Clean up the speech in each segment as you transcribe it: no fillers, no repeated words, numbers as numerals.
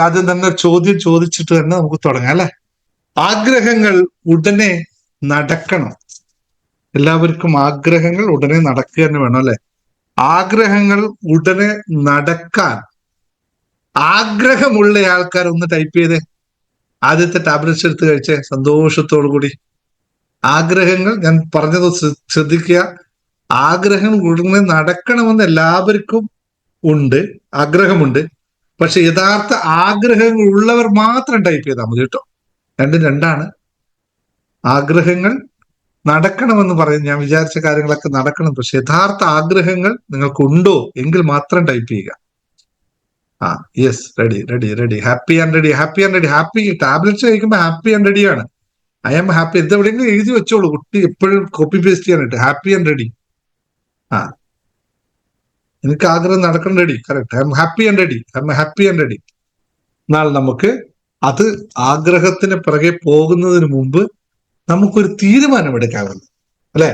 ആദ്യം തന്നെ ചോദ്യം ചോദിച്ചിട്ട് തന്നെ നമുക്ക് തുടങ്ങാം അല്ലെ. ആഗ്രഹങ്ങൾ ഉടനെ നടക്കണം. എല്ലാവർക്കും ആഗ്രഹങ്ങൾ ഉടനെ നടക്കുക തന്നെ വേണം അല്ലെ. ആഗ്രഹങ്ങൾ ഉടനെ നടക്കാൻ ആഗ്രഹമുള്ള ആൾക്കാർ ഒന്ന് ടൈപ്പ് ചെയ്തേ. ആദ്യത്തെ ടാബ്ലറ്റ്സ് എടുത്ത് കഴിച്ചേ സന്തോഷത്തോടു കൂടി. ആഗ്രഹങ്ങൾ, ഞാൻ പറഞ്ഞത് ശ്രദ്ധിക്കുക, ആഗ്രഹം ഉടനെ നടക്കണമെന്ന് എല്ലാവർക്കും ഉണ്ട്, ആഗ്രഹമുണ്ട്. പക്ഷെ യഥാർത്ഥ ആഗ്രഹങ്ങൾ ഉള്ളവർ മാത്രം ടൈപ്പ് ചെയ്താൽ മതി കേട്ടോ. രണ്ടും രണ്ടാണ്. ആഗ്രഹങ്ങൾ നടക്കണമെന്ന് പറയും, ഞാൻ വിചാരിച്ച കാര്യങ്ങളൊക്കെ നടക്കണം, പക്ഷെ യഥാർത്ഥ ആഗ്രഹങ്ങൾ നിങ്ങൾക്കുണ്ടോ എങ്കിൽ മാത്രം ടൈപ്പ് ചെയ്യുക. Yes, ready ready ready, happy and ready, happy and ready. Happy tablets കഴിക്കുമ്പോൾ ഹാപ്പി ആൻഡ് റെഡിയാണ്. I am happy. എന്തെവിടെയെങ്കിലും എഴുതി വെച്ചോളൂ, കുട്ടി എപ്പോഴും കോപ്പി പേസ്റ്റ് ചെയ്യാനായിട്ട്. Happy and ready. എനിക്ക് ആഗ്രഹം നടക്കണം, ready, correct. I am happy and ready, I am happy and ready. എന്നാൽ നമുക്ക് അത് ആഗ്രഹത്തിന് പിറകെ പോകുന്നതിന് മുമ്പ് നമുക്കൊരു തീരുമാനം എടുക്കാമല്ലോ അല്ലെ.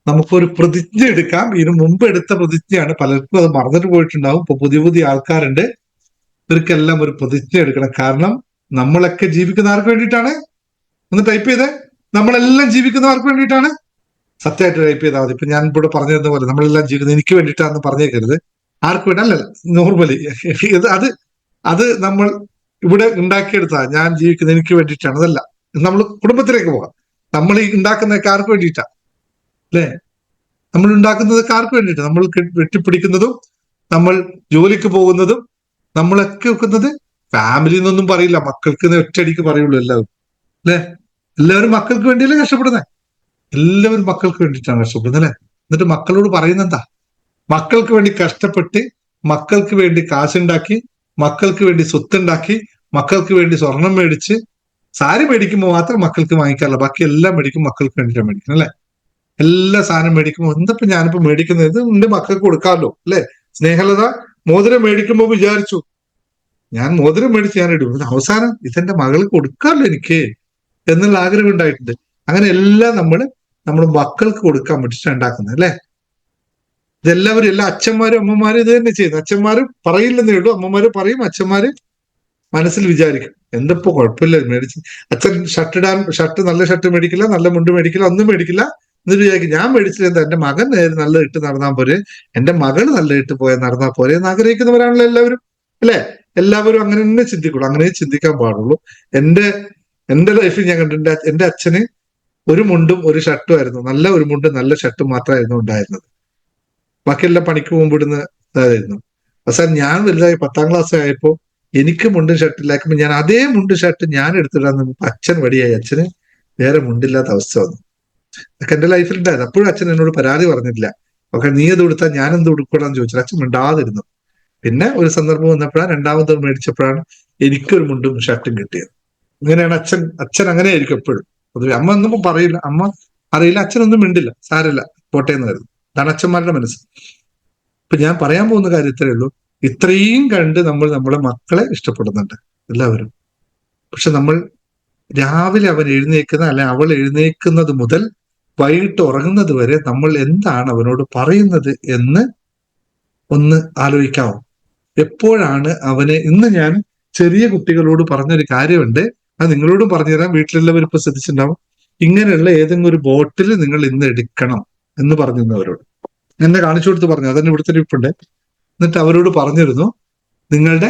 നമുക്കൊരു പ്രതിജ്ഞ എടുക്കാം. ഇതിനു മുമ്പ് എടുത്ത പ്രതിജ്ഞയാണ്, പലർക്കും അത് മറന്നിട്ട് പോയിട്ടുണ്ടാവും. ഇപ്പൊ പുതിയ പുതിയ ആൾക്കാരുണ്ട്, ഇവർക്കെല്ലാം ഒരു പ്രതിജ്ഞ എടുക്കണം. കാരണം നമ്മളൊക്കെ ജീവിക്കുന്ന ആർക്ക് വേണ്ടിയിട്ടാണ്? ഒന്ന് ടൈപ്പ് ചെയ്തേ. നമ്മളെല്ലാം ജീവിക്കുന്നവർക്ക് വേണ്ടിയിട്ടാണ്. സത്യമായിട്ട് ടൈപ്പ് ചെയ്താൽ മതി. ഇപ്പൊ ഞാൻ ഇവിടെ പറഞ്ഞിരുന്ന പോലെ നമ്മളെല്ലാം ജീവിക്കുന്നത് എനിക്ക് വേണ്ടിയിട്ടാണെന്ന് പറഞ്ഞേക്കരുത്. ആർക്ക് വേണ്ടി അല്ലല്ല, നോർമലി അത് അത് നമ്മൾ ഇവിടെ ഉണ്ടാക്കിയെടുത്താ ഞാൻ ജീവിക്കുന്നത് എനിക്ക് വേണ്ടിയിട്ടാണ്. അതല്ല, നമ്മൾ കുടുംബത്തിലേക്ക് പോകാം. നമ്മൾ ഈ ഉണ്ടാക്കുന്നതൊക്കെ ആർക്ക് വേണ്ടിയിട്ടാ അല്ലേ? നമ്മൾ ഉണ്ടാക്കുന്നതൊക്കെ ആർക്ക് വേണ്ടിയിട്ടാ? നമ്മൾ വെട്ടിപ്പിടിക്കുന്നതും നമ്മൾ ജോലിക്ക് പോകുന്നതും നമ്മളൊക്കെ വെക്കുന്നത് ഫാമിലി എന്നൊന്നും പറയില്ല, മക്കൾക്ക് ഒറ്റയടിക്ക് പറയുള്ളൂ എല്ലാവരും അല്ലെ. എല്ലാവരും മക്കൾക്ക് വേണ്ടിയല്ലേ കഷ്ടപ്പെടുന്നത്. എല്ലാവരും മക്കൾക്ക് വേണ്ടിയിട്ടാണ് കഷ്ടപ്പെടുന്നത് അല്ലെ. എന്നിട്ട് മക്കളോട് പറയുന്നത് എന്താ? മക്കൾക്ക് വേണ്ടി കഷ്ടപ്പെട്ട്, മക്കൾക്ക് വേണ്ടി കാശുണ്ടാക്കി, മക്കൾക്ക് വേണ്ടി സ്വത്തുണ്ടാക്കി, മക്കൾക്ക് വേണ്ടി സ്വർണം മേടിച്ച്, സാരി മേടിക്കുമ്പോൾ മാത്രം മക്കൾക്ക് വാങ്ങിക്കാറില്ല, ബാക്കി എല്ലാം മേടിക്കും മക്കൾക്ക് വേണ്ടിയിട്ടാണ് മേടിക്കുന്നത് അല്ലെ. എല്ലാ സാധനം മേടിക്കുമ്പോൾ എന്തപ്പോ ഞാനിപ്പോ മേടിക്കുന്നത്, ഇത് എന്റെ മക്കൾക്ക് കൊടുക്കാമല്ലോ അല്ലെ. സ്നേഹലത മോതിരം മേടിക്കുമ്പോൾ വിചാരിച്ചു ഞാൻ മോതിരം മേടിച്ച് ഞാൻ ഇടും, അവസാനം ഇതെന്റെ മകൾക്ക് കൊടുക്കാമല്ലോ എനിക്ക് എന്നുള്ള ആഗ്രഹം ഉണ്ടായിട്ടുണ്ട്. അങ്ങനെ എല്ലാം നമ്മുടെ മക്കൾക്ക് കൊടുക്കാൻ വേണ്ടിയിട്ട് ഉണ്ടാക്കുന്നത് അല്ലെ. ഇതെല്ലാവരും, എല്ലാ അച്ഛന്മാരും അമ്മമാരും ഇത് തന്നെ ചെയ്യുന്നത്. അച്ഛന്മാരും പറയില്ലെന്നേ ഉള്ളൂ, അമ്മമാരും പറയും, അച്ഛന്മാര് മനസ്സിൽ വിചാരിക്കും എന്തപ്പോ കുഴപ്പമില്ല മേടിച്ച്. അച്ഛൻ ഷർട്ട് നല്ല ഷർട്ട് മേടിക്കില്ല, നല്ല മുണ്ട് മേടിക്കില്ല, ഒന്നും മേടിക്കില്ല. എന്നിട്ട് വിചാരിക്കും ഞാൻ മേടിച്ചില്ല എന്താ, എന്റെ മകൻ നല്ല ഇട്ട് നടന്നാൽ പോരെ, എന്റെ മകൾ നല്ല ഇട്ട് പോയാൽ നടന്നാൽ പോരെ എന്ന് ആഗ്രഹിക്കുന്നവരാണല്ലോ എല്ലാവരും അല്ലെ. എല്ലാവരും അങ്ങനെ തന്നെ ചിന്തിക്കുള്ളൂ, അങ്ങനെ ചിന്തിക്കാൻ പാടുള്ളൂ. എന്റെ ലൈഫിൽ ഞാൻ കണ്ടിട്ടുണ്ട്, എന്റെ അച്ഛന് ഒരു മുണ്ടും ഒരു ഷർട്ടും ആയിരുന്നു, നല്ല ഒരു മുണ്ടും നല്ല ഷർട്ടും മാത്രമായിരുന്നു ഉണ്ടായിരുന്നത്. ബാക്കിയെല്ലാം പണിക്ക് പോകുമ്പോഴുന്ന ഇതായിരുന്നു. അവസാനം ഞാൻ വലുതായി 10ാം ക്ലാസ് ആയപ്പോ എനിക്ക് മുണ്ടും ഷർട്ടില്ലാക്കുമ്പോൾ ഞാൻ അതേ മുണ്ടും ഷർട്ട് ഞാൻ എടുത്തിടാൻ അച്ഛൻ വടിയായി, അച്ഛന് വേറെ മുണ്ടില്ലാത്ത അവസ്ഥ വന്നു. അതൊക്കെ എന്റെ ലൈഫിൽ ഉണ്ടായത്. അപ്പോഴും അച്ഛൻ എന്നോട് പരാതി പറഞ്ഞിട്ടില്ല. ഒക്കെ നീ അത് കൊടുത്താൽ ഞാൻ എന്ത് കൊടുക്കണമെന്ന് ചോദിച്ചാൽ അച്ഛൻ മിണ്ടാതിരുന്നു. പിന്നെ ഒരു സന്ദർഭം വന്നപ്പോഴാണ്, രണ്ടാമത് മേടിച്ചപ്പോഴാണ് എനിക്കൊരു മുണ്ടും ഷർട്ടും കിട്ടിയത്. ഇങ്ങനെയാണ് അച്ഛൻ അങ്ങനെയായിരിക്കും എപ്പോഴും. പൊതുവെ അമ്മ ഒന്നും പറയില്ല, അമ്മ അറിയില്ല, അച്ഛനൊന്നും മിണ്ടില്ല, സാരമില്ല പോട്ടെ എന്ന് കരുതും. അതാണ് അച്ഛന്മാരുടെ മനസ്സ്. ഇപ്പൊ ഞാൻ പറയാൻ പോകുന്ന കാര്യം ഇത്രയേ ഉള്ളൂ. ഇത്രയും കണ്ട് നമ്മൾ നമ്മുടെ മക്കളെ ഇഷ്ടപ്പെടുന്നുണ്ട് എല്ലാവരും. പക്ഷെ നമ്മൾ രാവിലെ അവൻ എഴുന്നേക്കുന്ന അല്ലെ അവൾ എഴുന്നേക്കുന്നത് മുതൽ വൈകിട്ട് ഉറങ്ങുന്നത് വരെ നമ്മൾ എന്താണ് അവനോട് പറയുന്നത് എന്ന് ഒന്ന് ആലോചിക്കാവോ? എപ്പോഴാണ് ഇന്ന് ഞാൻ ചെറിയ കുട്ടികളോട് പറഞ്ഞൊരു കാര്യമുണ്ട്, അത് നിങ്ങളോടും പറഞ്ഞുതരാം, വീട്ടിലെല്ലാവരും ഇപ്പൊ ശ്രദ്ധിച്ചിട്ടുണ്ടാവും. ഇങ്ങനെയുള്ള ഏതെങ്കിലും ഒരു ബോട്ടിൽ നിങ്ങൾ ഇന്ന് എടുക്കണം എന്ന് പറഞ്ഞിരുന്നവരോട് എന്നെ കാണിച്ചു കൊടുത്ത് പറഞ്ഞു, അതന്നെ ഇവിടുത്തെ ഇരിപ്പുണ്ട്. എന്നിട്ട് അവരോട് പറഞ്ഞിരുന്നു, നിങ്ങളുടെ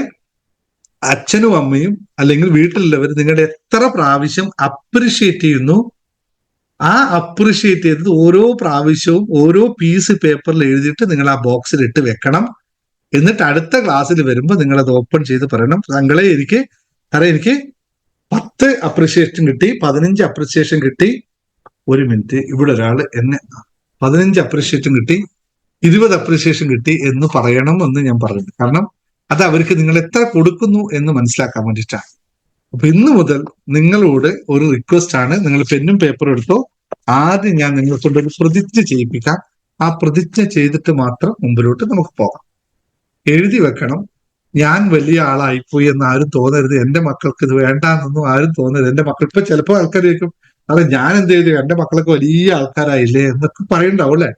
അച്ഛനും അമ്മയും അല്ലെങ്കിൽ വീട്ടിലുള്ളവർ നിങ്ങളുടെ എത്ര പ്രാവശ്യം അപ്രിഷിയേറ്റ് ചെയ്യുന്നു, ആ അപ്രിഷിയേറ്റ് ചെയ്തത് ഓരോ പ്രാവശ്യവും ഓരോ പീസ് പേപ്പറിൽ എഴുതിയിട്ട് നിങ്ങൾ ആ ബോക്സിൽ ഇട്ട് വെക്കണം. എന്നിട്ട് അടുത്ത ക്ലാസ്സിൽ വരുമ്പോൾ നിങ്ങൾ അത് ഓപ്പൺ ചെയ്ത് പറയണം, താങ്കളെ എനിക്ക് 10 അപ്രിഷിയേഷൻ കിട്ടി, 15 അപ്രിഷിയേഷൻ കിട്ടി. ഒരു മിനിറ്റ്, ഇവിടെ ഒരാൾ എന്നെ 15 അപ്രിഷിയേഷൻ കിട്ടി, 20 അപ്രിഷിയേഷൻ കിട്ടി എന്ന് പറയണം എന്ന് ഞാൻ പറഞ്ഞു. കാരണം അത് അവർക്ക് നിങ്ങൾ എത്ര കൊടുക്കുന്നു എന്ന് മനസ്സിലാക്കാൻ വേണ്ടിയിട്ടാണ്. അപ്പൊ ഇന്ന് മുതൽ നിങ്ങളോട് ഒരു റിക്വസ്റ്റ് ആണ്, നിങ്ങൾ പെന്നും പേപ്പറും എടുത്തോ. ആദ്യം ഞാൻ നിങ്ങളെ കൊണ്ടൊരു പ്രതിജ്ഞ ചെയ്യിപ്പിക്കാം. ആ പ്രതിജ്ഞ ചെയ്തിട്ട് മാത്രം മുമ്പിലോട്ട് നമുക്ക് പോകാം. എഴുതി വെക്കണം, ഞാൻ വലിയ ആളായിപ്പോയി എന്ന് ആരും തോന്നരുത്, എന്റെ മക്കൾക്ക് ഇത് വേണ്ടാന്നൊന്നും ആരും തോന്നരുത്. എന്റെ മക്കൾ ഇപ്പൊ ചിലപ്പോൾ ആൾക്കാർ ചോദിക്കും, അതെ ഞാൻ എന്ത് ചെയ്തു, എന്റെ മക്കളൊക്കെ വലിയ ആൾക്കാരായില്ലേ എന്നൊക്കെ പറയുണ്ടാവും അല്ലെ.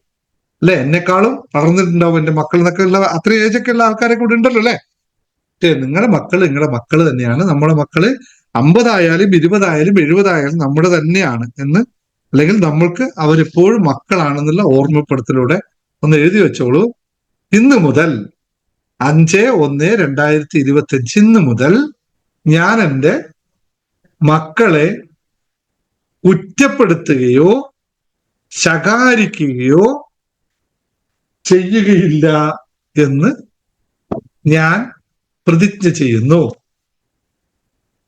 എന്നെക്കാളും വളർന്നിട്ടുണ്ടാവും എന്റെ മക്കൾ എന്നൊക്കെ ഉള്ള അത്ര ഏജൊക്കെ ഉള്ള ആൾക്കാരെ കൂടെ ഉണ്ടല്ലോ അല്ലെ. നിങ്ങളുടെ മക്കള് തന്നെയാണ്. നമ്മുടെ മക്കള് 50 ആയാലും 20 ആയാലും 70 ആയാലും നമ്മുടെ തന്നെയാണ് എന്ന്, അല്ലെങ്കിൽ നമ്മൾക്ക് അവരെപ്പോഴും മക്കളാണെന്നുള്ള ഓർമ്മപ്പെടുത്തലൂടെ ഒന്ന് എഴുതി വെച്ചോളൂ. ഇന്ന് മുതൽ 5/1/2025 ഇന്ന് മുതൽ ഞാൻ എൻ്റെ മക്കളെ കുറ്റപ്പെടുത്തുകയോ ശകാരിക്കുകയോ ചെയ്യുകയില്ല എന്ന് ഞാൻ പ്രതിജ്ഞ ചെയ്യുന്നു.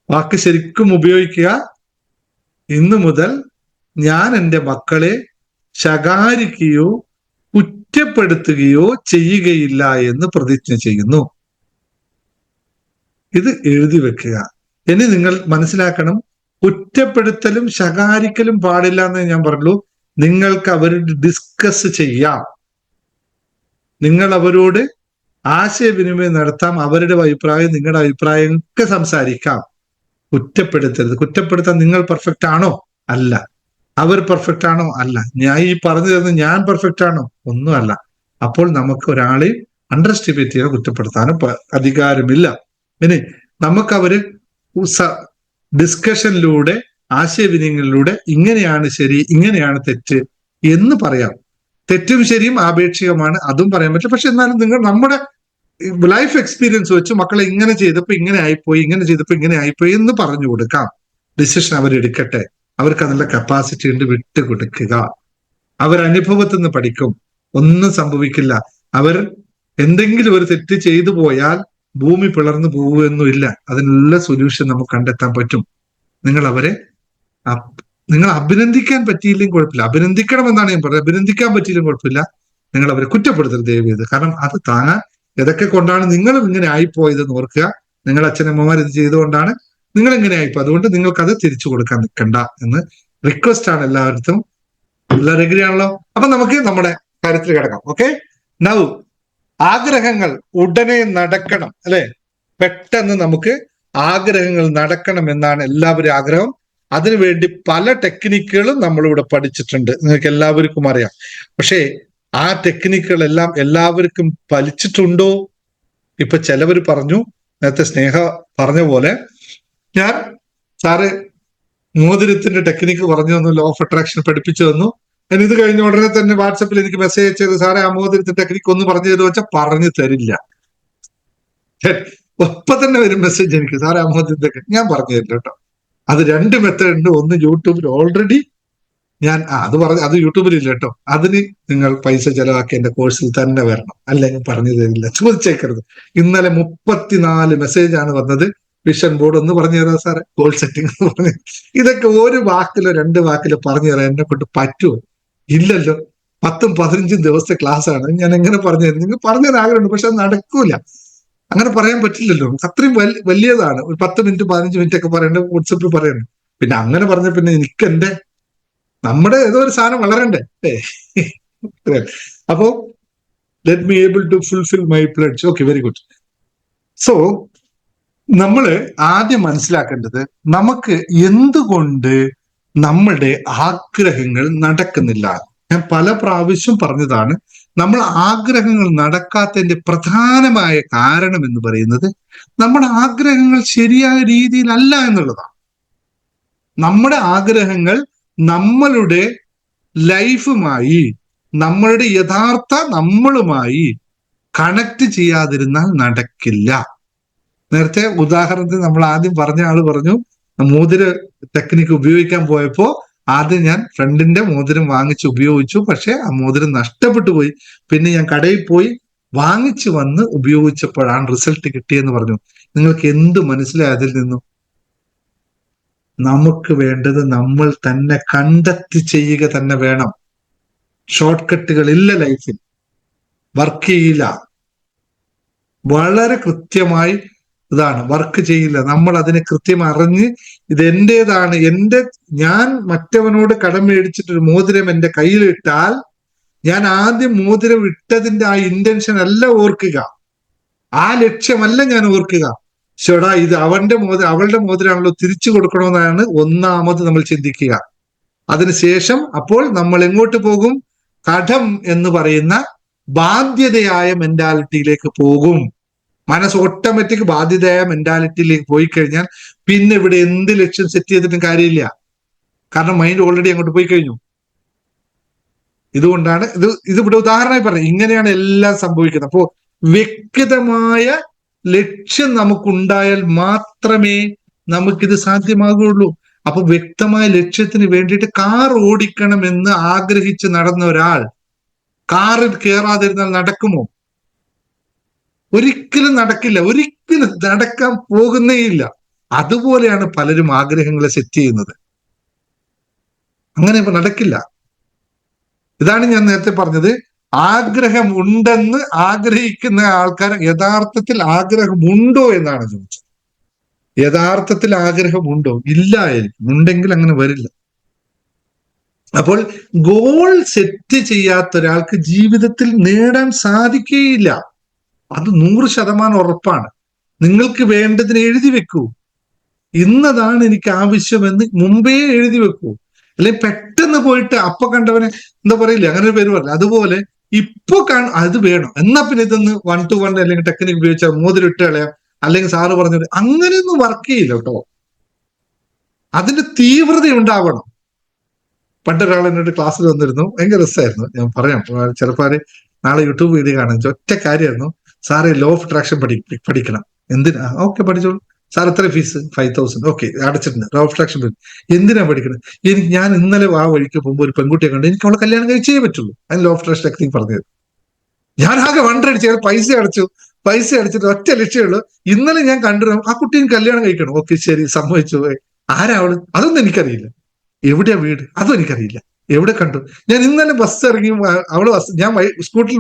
വാക്ക് ശരിക്കും ഉപയോഗിക്കുക. ഇന്നു മുതൽ ഞാൻ എൻ്റെ മക്കളെ ശകാരിക്കുകയോ കുറ്റപ്പെടുത്തുകയോ ചെയ്യുകയില്ല എന്ന് പ്രതിജ്ഞ ചെയ്യുന്നു. ഇത് എഴുതി വെക്കുക. ഇനി നിങ്ങൾ മനസ്സിലാക്കണം, കുറ്റപ്പെടുത്തലും ശകാരിക്കലും പാടില്ല എന്ന് ഞാൻ പറഞ്ഞു. നിങ്ങൾക്ക് അവരോട് ഡിസ്കസ് ചെയ്യാം, നിങ്ങൾ അവരോട് ആശയവിനിമയം നടത്താം, അവരുടെ അഭിപ്രായം നിങ്ങളുടെ അഭിപ്രായം ഒക്കെ സംസാരിക്കാം. കുറ്റപ്പെടുത്തരുത്. കുറ്റപ്പെടുത്താൻ നിങ്ങൾ പെർഫെക്റ്റ് ആണോ? അല്ല. അവർ പെർഫെക്റ്റ് ആണോ? അല്ല. ഞാൻ ഈ പറഞ്ഞു തരുന്നത് ഞാൻ പെർഫെക്റ്റ് ആണോ? ഒന്നും അല്ല. അപ്പോൾ നമുക്ക് ഒരാളെയും അണ്ടർ എസ്റ്റിമേറ്റ് ചെയ്യാൻ കുറ്റപ്പെടുത്താനും അധികാരമില്ല. ഇനി നമുക്ക് അവര് ഡിസ്കഷനിലൂടെ ആശയവിനിമയങ്ങളിലൂടെ ഇങ്ങനെയാണ് ശരി, ഇങ്ങനെയാണ് തെറ്റ് എന്ന് പറയാം. തെറ്റും ശരിയും ആപേക്ഷികമാണ്, അതും പറയാൻ പറ്റില്ല. പക്ഷെ എന്നാലും നിങ്ങൾ നമ്മുടെ ലൈഫ് എക്സ്പീരിയൻസ് വെച്ച് മക്കളെ ഇങ്ങനെ ചെയ്തപ്പോ ഇങ്ങനെ ആയിപ്പോയി, ഇങ്ങനെ ചെയ്തപ്പോ ഇങ്ങനെ ആയിപ്പോയി എന്ന് പറഞ്ഞു കൊടുക്കാം. ഡിസിഷൻ അവരെടുക്കട്ടെ. അവർക്ക് അതിനുള്ള കപ്പാസിറ്റി ഉണ്ട്. വിട്ടു കൊടുക്കുക. അവരനുഭവത്തിൽ നിന്ന് പഠിക്കും. ഒന്നും സംഭവിക്കില്ല. അവർ എന്തെങ്കിലും ഒരു തെറ്റ് ചെയ്തു പോയാൽ ഭൂമി പിളർന്നു പോവുകയൊന്നുമില്ല. അതിനുള്ള സൊല്യൂഷൻ നമുക്ക് കണ്ടെത്താൻ പറ്റും. നിങ്ങൾ അവരെ നിങ്ങൾ അഭിനന്ദിക്കാൻ പറ്റിയില്ലെങ്കിൽ കുഴപ്പമില്ല. അഭിനന്ദിക്കണം എന്നാണ് ഞാൻ പറയുന്നത്. അഭിനന്ദിക്കാൻ പറ്റിയില്ലെങ്കിൽ കുഴപ്പമില്ല. നിങ്ങൾ അവരെ കുറ്റപ്പെടുത്തരുത് ദയവ് ചെയ്ത്. കാരണം അത് താങ്ങാൻ ഇതൊക്കെ കൊണ്ടാണ് നിങ്ങളും ഇങ്ങനെ ആയിപ്പോയതെന്ന് ഓർക്കുക. നിങ്ങളുടെ അച്ഛനമ്മമാർ ഇത് ചെയ്തുകൊണ്ടാണ് നിങ്ങൾ ഇങ്ങനെ ആയിപ്പോ. അതുകൊണ്ട് നിങ്ങൾക്കത് തിരിച്ചു കൊടുക്കാൻ നിൽക്കണ്ട എന്ന് റിക്വസ്റ്റ് ആണ് എല്ലാവർക്കും. എല്ലാവരും എഗ്രി ആണല്ലോ? അപ്പൊ നമുക്ക് നമ്മുടെ കാര്യത്തിൽ കിടക്കാം. ഓക്കെ, നൗ ആഗ്രഹങ്ങൾ ഉടനെ നടക്കണം, അല്ലെ? പെട്ടെന്ന് നമുക്ക് ആഗ്രഹങ്ങൾ നടക്കണം എന്നാണ് എല്ലാവരും ആഗ്രഹം. അതിനുവേണ്ടി പല ടെക്നിക്കുകളും നമ്മളിവിടെ പഠിച്ചിട്ടുണ്ട്, നിങ്ങൾക്ക് എല്ലാവർക്കും അറിയാം. പക്ഷേ ആ ടെക്നിക്കുകളെല്ലാം എല്ലാവർക്കും ഫലിച്ചിട്ടുണ്ടോ? ഇപ്പൊ ചിലവർ പറഞ്ഞു, നേരത്തെ സ്നേഹ പറഞ്ഞ പോലെ, ഞാൻ സാറ് മോതിരത്തിന്റെ ടെക്നിക്ക് പറഞ്ഞു തന്നു, ലോ ഓഫ് അട്രാക്ഷൻ പഠിപ്പിച്ചു തന്നു. ഞാൻ ഇത് കഴിഞ്ഞ ഉടനെ തന്നെ വാട്സപ്പിൽ എനിക്ക് മെസ്സേജ് അയച്ചത്, സാറേ ആ മോതിരത്തിന്റെ ടെക്നിക്ക് ഒന്ന് പറഞ്ഞു തരുമോ വെച്ചാൽ പറഞ്ഞു തരില്ല. ഒപ്പം തന്നെ വരും മെസ്സേജ് എനിക്ക്, സാറേ ആ മോതിരത്തിന്റെ ടെക്നിക്ക് ഞാൻ പറഞ്ഞു തരില്ല കേട്ടോ. അത് 2 മെത്തേഡ് ഉണ്ട്. ഒന്ന് യൂട്യൂബിൽ ഓൾറെഡി ഞാൻ അത് യൂട്യൂബിൽ ഇല്ല കേട്ടോ. അതിന് നിങ്ങൾ പൈസ ചെലവാക്കി എന്റെ കോഴ്സിൽ തന്നെ വരണം, അല്ലെങ്കിൽ പറഞ്ഞു തരില്ല. ചോദിച്ചേക്കരുത്. ഇന്നലെ 34 മെസ്സേജാണ് വന്നത്. വിഷൻ ബോർഡ് ഒന്ന് പറഞ്ഞു തരാം സാറേ, ഗോൾ സെറ്റിംഗ് എന്ന് പറഞ്ഞു. ഇതൊക്കെ ഒരു വാക്കിലോ 2 വാക്കിലോ പറഞ്ഞു തരാൻ എന്നെ കൊണ്ട് പറ്റുമോ? ഇല്ലല്ലോ. 10-15 ദിവസത്തെ ക്ലാസ് ആണ്. ഞാൻ എങ്ങനെ പറഞ്ഞു തരും? നിങ്ങൾ പറഞ്ഞു തരാൻ ആഗ്രഹമുണ്ട്, പക്ഷെ അത് നടക്കൂല. അങ്ങനെ പറയാൻ പറ്റില്ലല്ലോ. അത്രയും വലിയതാണ്. ഒരു 10 മിനിറ്റ് 15 മിനിറ്റ് ഒക്കെ പറയണ്ടേ, വാട്സപ്പിൽ പറയണ്ടേ. പിന്നെ അങ്ങനെ പറഞ്ഞ പിന്നെ എനിക്ക് നമ്മുടെ ഏതോ ഒരു സാധനം വളരണ്ടേ. അപ്പോ let me able to fulfil my pledge. Okay, very good. So നമ്മള് ആദ്യം മനസ്സിലാക്കേണ്ടത്, നമുക്ക് എന്തുകൊണ്ട് നമ്മുടെ ആഗ്രഹങ്ങൾ നടക്കുന്നില്ല. ഞാൻ പല പ്രാവശ്യം പറഞ്ഞതാണ്, നമ്മൾ ആഗ്രഹങ്ങൾ നടക്കാത്തതിന്റെ പ്രധാനമായ കാരണം എന്ന് പറയുന്നത് നമ്മുടെ ആഗ്രഹങ്ങൾ ശരിയായ രീതിയിലല്ല എന്നുള്ളതാണ്. നമ്മുടെ ആഗ്രഹങ്ങൾ നമ്മളുടെ ലൈഫുമായി, നമ്മളുടെ യഥാർത്ഥ നമ്മളുമായി കണക്ട് ചെയ്യാതിരുന്നാൽ നടക്കില്ല. നേരത്തെ ഉദാഹരണത്തിന് നമ്മൾ ആദ്യം പറഞ്ഞ ആള് പറഞ്ഞു, മോതിര ടെക്നിക്ക് ഉപയോഗിക്കാൻ പോയപ്പോ ആദ്യം ഞാൻ ഫ്രണ്ടിന്റെ മോതിരം വാങ്ങിച്ച് ഉപയോഗിച്ചു, പക്ഷെ ആ മോതിരം നഷ്ടപ്പെട്ടു പോയി. പിന്നെ ഞാൻ കടയിൽ പോയി വാങ്ങിച്ചു വന്ന് ഉപയോഗിച്ചപ്പോഴാണ് റിസൾട്ട് കിട്ടിയെന്ന് പറഞ്ഞു. നിങ്ങൾക്ക് എന്ത് മനസ്സിലായി അതിൽ നിന്നും? നമുക്ക് വേണ്ടത് നമ്മൾ തന്നെ കണ്ടെത്തി ചെയ്യുക തന്നെ വേണം. ഷോർട്ട് കട്ടുകളില്ല ലൈഫിൽ, വർക്ക് ചെയ്യില്ല. വളരെ കൃത്യമായി ഇതാണ്, വർക്ക് ചെയ്യില്ല. നമ്മൾ അതിനെ കൃത്യം അറിഞ്ഞ് ഇത് എന്റേതാണ്, ഞാൻ മറ്റവനോട് കടം മേടിച്ചിട്ടൊരു മോതിരം എന്റെ കയ്യിലിട്ടാൽ ഞാൻ ആദ്യം മോതിരം ഇട്ടതിന്റെ ആ ഇന്റൻഷൻ അല്ല ഓർക്കുക, ആ ലക്ഷ്യമല്ല ഞാൻ ഓർക്കുക. ചേടാ ഇത് അവളുടെ മോതിരാണല്ലോ, തിരിച്ചു കൊടുക്കണമെന്നാണ് ഒന്നാമത് നമ്മൾ ചിന്തിക്കുക. അതിനുശേഷം അപ്പോൾ നമ്മൾ എങ്ങോട്ട് പോകും? കടം എന്ന് പറയുന്ന ബാധ്യതയായ മെന്റാലിറ്റിയിലേക്ക് പോകും. മനസ്സ് ഓട്ടോമാറ്റിക് ബാധ്യതയായ മെന്റാലിറ്റിയിലേക്ക് പോയി കഴിഞ്ഞാൽ പിന്നെ ഇവിടെ എന്ത് ലക്ഷ്യം സെറ്റ് ചെയ്തിട്ടും കാര്യമില്ല. കാരണം മൈൻഡ് ഓൾറെഡി അങ്ങോട്ട് പോയി കഴിഞ്ഞു. ഇതുകൊണ്ടാണ് ഇവിടെ ഉദാഹരണമായി പറഞ്ഞത്. ഇങ്ങനെയാണ് എല്ലാം സംഭവിക്കുന്നത്. അപ്പോ വ്യക്തമായ ലക്ഷ്യം നമുക്കുണ്ടായാൽ മാത്രമേ നമുക്കിത് സാധ്യമാകുള്ളൂ. അപ്പൊ വ്യക്തമായ ലക്ഷ്യത്തിന് വേണ്ടിയിട്ട് കാർ ഓടിക്കണമെന്ന് ആഗ്രഹിച്ച് നടന്ന ഒരാൾ കാറിൽ കയറാതിരുന്നാൽ നടക്കുമോ? ഒരിക്കലും നടക്കില്ല. ഒരിക്കലും നടക്കാൻ പോകുന്നേയില്ല. അതുപോലെയാണ് പലരും ആഗ്രഹങ്ങളെ സെറ്റ് ചെയ്യുന്നത്. അങ്ങനെ നടക്കില്ല. ഇതാണ് ഞാൻ നേരത്തെ പറഞ്ഞത്. ആഗ്രഹം ഉണ്ടെന്ന് ആഗ്രഹിക്കുന്ന ആൾക്കാർ യഥാർത്ഥത്തിൽ ആഗ്രഹമുണ്ടോ എന്നാണ് ചോദിച്ചത്. യഥാർത്ഥത്തിൽ ആഗ്രഹമുണ്ടോ? ഇല്ലായിരിക്കും. ഉണ്ടെങ്കിൽ അങ്ങനെ വരില്ല. അപ്പോൾ ഗോൾ സെറ്റ് ചെയ്യാത്ത ഒരാൾക്ക് ജീവിതത്തിൽ നേടാൻ സാധിക്കുകയില്ല. അത് 100% ഉറപ്പാണ്. നിങ്ങൾക്ക് വേണ്ടതിന് എഴുതി വെക്കൂ. ഇന്നതാണ് എനിക്ക് ആവശ്യമെന്ന് മുമ്പേ എഴുതി വെക്കൂ. അല്ലെ പെട്ടെന്ന് പോയിട്ട് അപ്പൊ കണ്ടവനെ എന്താ പറയില്ല, അങ്ങനെ ഒരു പേര് പറയില്ല. അതുപോലെ ഇപ്പൊ അത് വേണം എന്നാ പിന്നെ ഇതൊന്ന് 1 to 1 അല്ലെങ്കിൽ ടെക്നിക് ഉപയോഗിച്ചാൽ മോതിരിട്ട് കളയാം, അല്ലെങ്കിൽ സാറ് പറഞ്ഞത് അങ്ങനെയൊന്നും വർക്ക് ചെയ്യില്ല കേട്ടോ. അതിന്റെ തീവ്രത ഉണ്ടാവണം. പണ്ടൊരാൾ എന്നോട് ക്ലാസ്സിൽ വന്നിരുന്നു, ഭയങ്കര രസമായിരുന്നു. ഞാൻ പറയാം, ചിലപ്പോൾ നാളെ യൂട്യൂബ് വീഡിയോ കാണാൻ ഒറ്റ കാര്യമായിരുന്നു. സാറ് ലോ ഓഫ് അട്രാക്ഷൻ പഠിക്കണം. എന്തിനാ? ഓക്കെ പഠിച്ചോളൂ സാർ. എത്ര ഫീസ്? 5000. ഓക്കെ അടച്ചിട്ടുണ്ട്. ലോ ഓഫ് അട്രാക്ഷൻ എന്തിനാ പഠിക്കണം? ഞാൻ ഇന്നലെ ആ വഴിക്ക് പോകുമ്പോൾ ഒരു പെൺകുട്ടിയെ കണ്ട് എനിക്ക് അവളെ കല്യാണം കഴിച്ചേ പറ്റുള്ളൂ. അതിന് ലോ ഓഫ് അട്രാക്ഷൻ ടെക്നിക് പറഞ്ഞത്. ഞാൻ ആകെ വണ്ടടിച്ച് പൈസ അടച്ചിട്ട് ഒറ്റ ലക്ഷ്യമുള്ളൂ. ഇന്നലെ ഞാൻ കണ്ടു ആ കുട്ടീനെ കല്യാണം കഴിക്കണം. ഓക്കെ ശരി, സമ്മതിച്ചു. ആരാ അവള്? അതൊന്നും എനിക്കറിയില്ല. എവിടെയാ വീട്? അതും എനിക്കറിയില്ല. എവിടെ കണ്ടു? ഞാൻ ഇന്നലെ ബസ് ഇറങ്ങി, അവള് ഞാൻ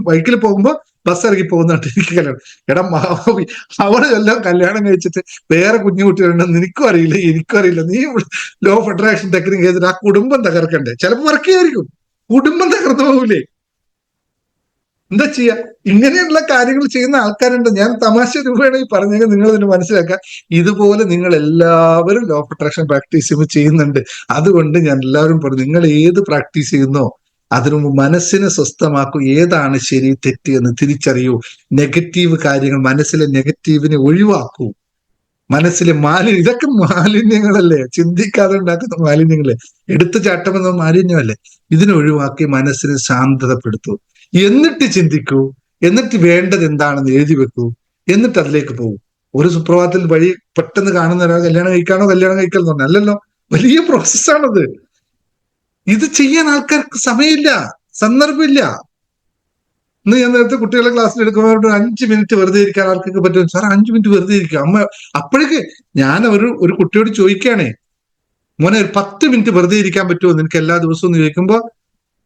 ബൈക്കിൽ പോകുമ്പോ ബസ് ഇറങ്ങി പോകുന്നുണ്ട്. എനിക്ക് കല്യാണം. എടാ മാവി, അവള് എല്ലാം കല്യാണം കഴിച്ചിട്ട് വേറെ കുഞ്ഞുകുട്ടികളുണ്ടെന്ന് നിനക്കും അറിയില്ല, എനിക്കും അറിയില്ല. നീ ലോ ഓഫ് അട്രാക്ഷൻ ടെക്നിക് ചെയ്തിട്ട് ആ കുടുംബം തകർക്കണ്ടേ? ചിലപ്പോൾ വർക്ക് ചെയ്യായിരിക്കും. കുടുംബം തകർന്നു പോകൂലേ? എന്താ ചെയ്യാ? ഇങ്ങനെയുള്ള കാര്യങ്ങൾ ചെയ്യുന്ന ആൾക്കാരുണ്ട്. ഞാൻ തമാശ രൂപേണ പറഞ്ഞെങ്കിൽ നിങ്ങൾ ഇതിന് മനസ്സിലാക്കുക. ഇതുപോലെ നിങ്ങൾ എല്ലാവരും ലോ ഓഫ് അട്രാക്ഷൻ പ്രാക്ടീസ് ചെയ്യുന്നുണ്ട്. അതുകൊണ്ട് ഞാൻ എല്ലാവരും പറഞ്ഞു, നിങ്ങൾ ഏത് പ്രാക്ടീസ് ചെയ്യുന്നോ അതിനു മനസ്സിനെ സ്വസ്ഥമാക്കൂ. ഏതാണ് ശരി തെറ്റ് എന്ന് തിരിച്ചറിയൂ. നെഗറ്റീവ് കാര്യങ്ങൾ, മനസ്സിലെ നെഗറ്റീവിനെ ഒഴിവാക്കൂ. മനസ്സിലെ ഇതൊക്കെ മാലിന്യങ്ങളല്ലേ? ചിന്തിക്കാതെ ഉണ്ടാക്കുന്ന മാലിന്യങ്ങളെ. എടുത്തു ചാട്ടമെന്ന മാലിന്യമല്ലേ? ഇതിനെ ഒഴിവാക്കി മനസ്സിനെ ശാന്തതപ്പെടുത്തൂ. എന്നിട്ട് ചിന്തിക്കൂ. എന്നിട്ട് വേണ്ടത് എന്താണെന്ന് എഴുതി വെക്കൂ. എന്നിട്ട് അതിലേക്ക് പോകും. ഒരു സുപ്രഭാതത്തിൽ വഴി പെട്ടെന്ന് കാണുന്ന ഒരാൾ കല്യാണം കഴിക്കൽ എന്ന് പറഞ്ഞാൽ അല്ലല്ലോ. വലിയ പ്രോസസ്സാണത്. ഇത് ചെയ്യാൻ ആൾക്കാർക്ക് സമയമില്ല, സന്ദർഭമില്ല. ഇന്ന് ഞാൻ നേരത്തെ കുട്ടികളെ ക്ലാസ്സിൽ എടുക്കുമ്പോൾ 5 മിനിറ്റ് വെറുതെ ഇരിക്കാൻ ആൾക്കൊക്കെ പറ്റും. സാർ 5 മിനിറ്റ് വെറുതെ ഇരിക്കുക. അമ്മ അപ്പോഴേക്ക് ഞാൻ ഒരു കുട്ടിയോട് ചോദിക്കുകയാണേ, മോനെ 10 മിനിറ്റ് വെറുതെ ഇരിക്കാൻ പറ്റുമോ നിനക്ക് എല്ലാ ദിവസവും ചോദിക്കുമ്പോ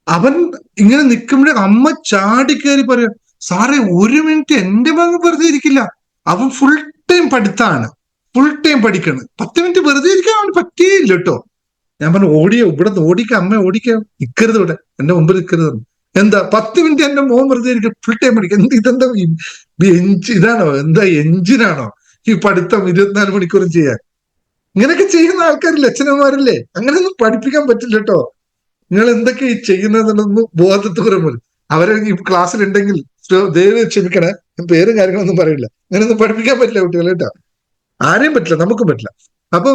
അവൻ ഇങ്ങനെ നിൽക്കുമ്പോഴേ അമ്മ ചാടിക്കയറി പറയും, സാറേ 1 മിനിറ്റ് എന്റെ മകൻ വെറുതെ ഇരിക്കില്ല. അവൻ ഫുൾ ടൈം പഠിത്താണ്, ഫുൾ ടൈം പഠിക്കണം. 10 മിനിറ്റ് വെറുതെ ഇരിക്കാൻ അവന് പറ്റിയില്ല കേട്ടോ. ഞാൻ പറഞ്ഞു ഇവിടെ ഓടിക്കാം, അമ്മ ഓടിക്കാം, നിൽക്കരുത്, ഇവിടെ എന്റെ മുമ്പിൽ നിൽക്കരുത്. എന്താ 10 മിനിറ്റ് എന്റെ മോൻ വെറുതെ ഇരിക്കും, ഫുൾ ടൈം പഠിക്കും. ഇതെന്താ ഇതാണോ? എന്താ എഞ്ചിനാണോ ഈ പഠിത്തം 24 മണിക്കൂറും ചെയ്യാൻ? ഇങ്ങനെയൊക്കെ ചെയ്യുന്ന ആൾക്കാരില്ലേ, അച്ഛനമ്മമാരില്ലേ? അങ്ങനെയൊന്നും പഠിപ്പിക്കാൻ പറ്റില്ല കേട്ടോ. നിങ്ങൾ എന്തൊക്കെ ഈ ചെയ്യുന്നതെന്നൊന്നും ബോധത്തോടെ പോലും അവരെ ഈ ക്ലാസ്സിലുണ്ടെങ്കിൽ ദയവ് ക്ഷമിക്കണേ, പേരും കാര്യങ്ങളൊന്നും പറയില്ല. അങ്ങനെയൊന്നും പഠിപ്പിക്കാൻ പറ്റില്ല കുട്ടികളെ കേട്ടോ. ആരെയും പറ്റില്ല, നമുക്കും പറ്റില്ല. അപ്പൊ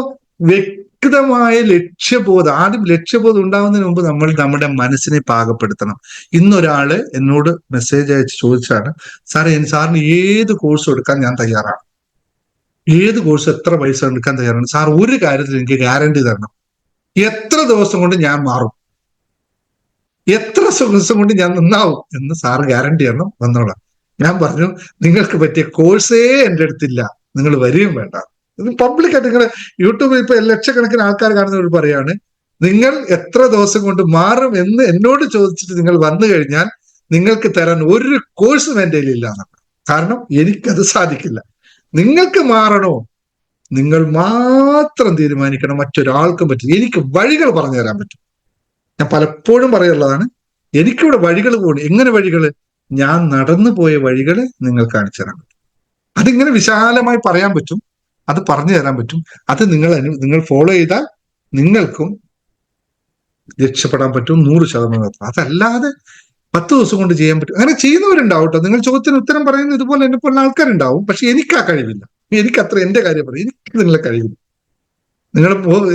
വ്യക്തമായ ലക്ഷ്യബോധം, ആദ്യം ലക്ഷ്യബോധം ഉണ്ടാവുന്നതിന് മുമ്പ് നമ്മൾ നമ്മുടെ മനസ്സിനെ പാകപ്പെടുത്തണം. ഇന്നൊരാള് എന്നോട് മെസ്സേജ് അയച്ച് ചോദിച്ചാണ്, സാറിന് ഏത് കോഴ്സ് എടുക്കാൻ ഞാൻ തയ്യാറാണ്. ഏത് കോഴ്സ് എത്ര പൈസ എടുക്കാൻ തയ്യാറാണ് സാർ? ഒരു കാര്യത്തിൽ എനിക്ക് ഗ്യാരണ്ടി തരണം. എത്ര ദിവസം കൊണ്ട് ഞാൻ മാറും, എത്ര ദിവസം കൊണ്ട് ഞാൻ നന്നാവും എന്ന് സാറ് ഗ്യാരണ്ടി തരണം, വന്നോളാം. ഞാൻ പറഞ്ഞു, നിങ്ങൾക്ക് പറ്റിയ കോഴ്സേ എൻ്റെ അടുത്തില്ല, നിങ്ങൾ വരികയും വേണ്ട. ഇത് പബ്ലിക്കായിട്ട് നിങ്ങൾ യൂട്യൂബിൽ ഇപ്പൊ ലക്ഷക്കണക്കിന് ആൾക്കാർ കാണുന്നവർ പറയാണ്, നിങ്ങൾ എത്ര ദിവസം കൊണ്ട് മാറും എന്ന് എന്നോട് ചോദിച്ചിട്ട് നിങ്ങൾ വന്നു കഴിഞ്ഞാൽ നിങ്ങൾക്ക് തരാൻ ഒരു കോഴ്സും എൻ്റെ കയ്യിലില്ല എന്നാണ്. കാരണം എനിക്കത് സാധിക്കില്ല. നിങ്ങൾക്ക് മാറണോ, നിങ്ങൾ മാത്രം തീരുമാനിക്കണം, മറ്റൊരാൾക്കും പറ്റില്ല. എനിക്ക് വഴികൾ പറഞ്ഞു തരാൻ പറ്റും. ഞാൻ പലപ്പോഴും പറയുള്ളതാണ്, എനിക്കിവിടെ വഴികൾ പോകണം. എങ്ങനെ വഴികൾ? ഞാൻ നടന്നു പോയ വഴികൾ നിങ്ങൾ കാണിച്ചു തരാൻ പറ്റും. അതിങ്ങനെ വിശാലമായി പറയാൻ പറ്റും, അത് പറഞ്ഞു തരാൻ പറ്റും. അത് നിങ്ങൾ ഫോളോ ചെയ്താൽ നിങ്ങൾക്കും രക്ഷപ്പെടാൻ പറ്റും 100%. അതല്ലാതെ 10 ദിവസം കൊണ്ട് ചെയ്യാൻ പറ്റും. അങ്ങനെ ചെയ്യുന്നവരുണ്ടാവും കേട്ടോ. നിങ്ങൾ ചോദ്യത്തിന് ഉത്തരം പറയുന്ന ഇതുപോലെ എന്നെ പോലുള്ള ആൾക്കാരുണ്ടാവും. പക്ഷെ എനിക്ക് ആ കഴിവില്ല. എനിക്ക് അത്ര എന്റെ കാര്യം പറയും, എനിക്ക് നിങ്ങളെ കഴിവില്ല. നിങ്ങൾ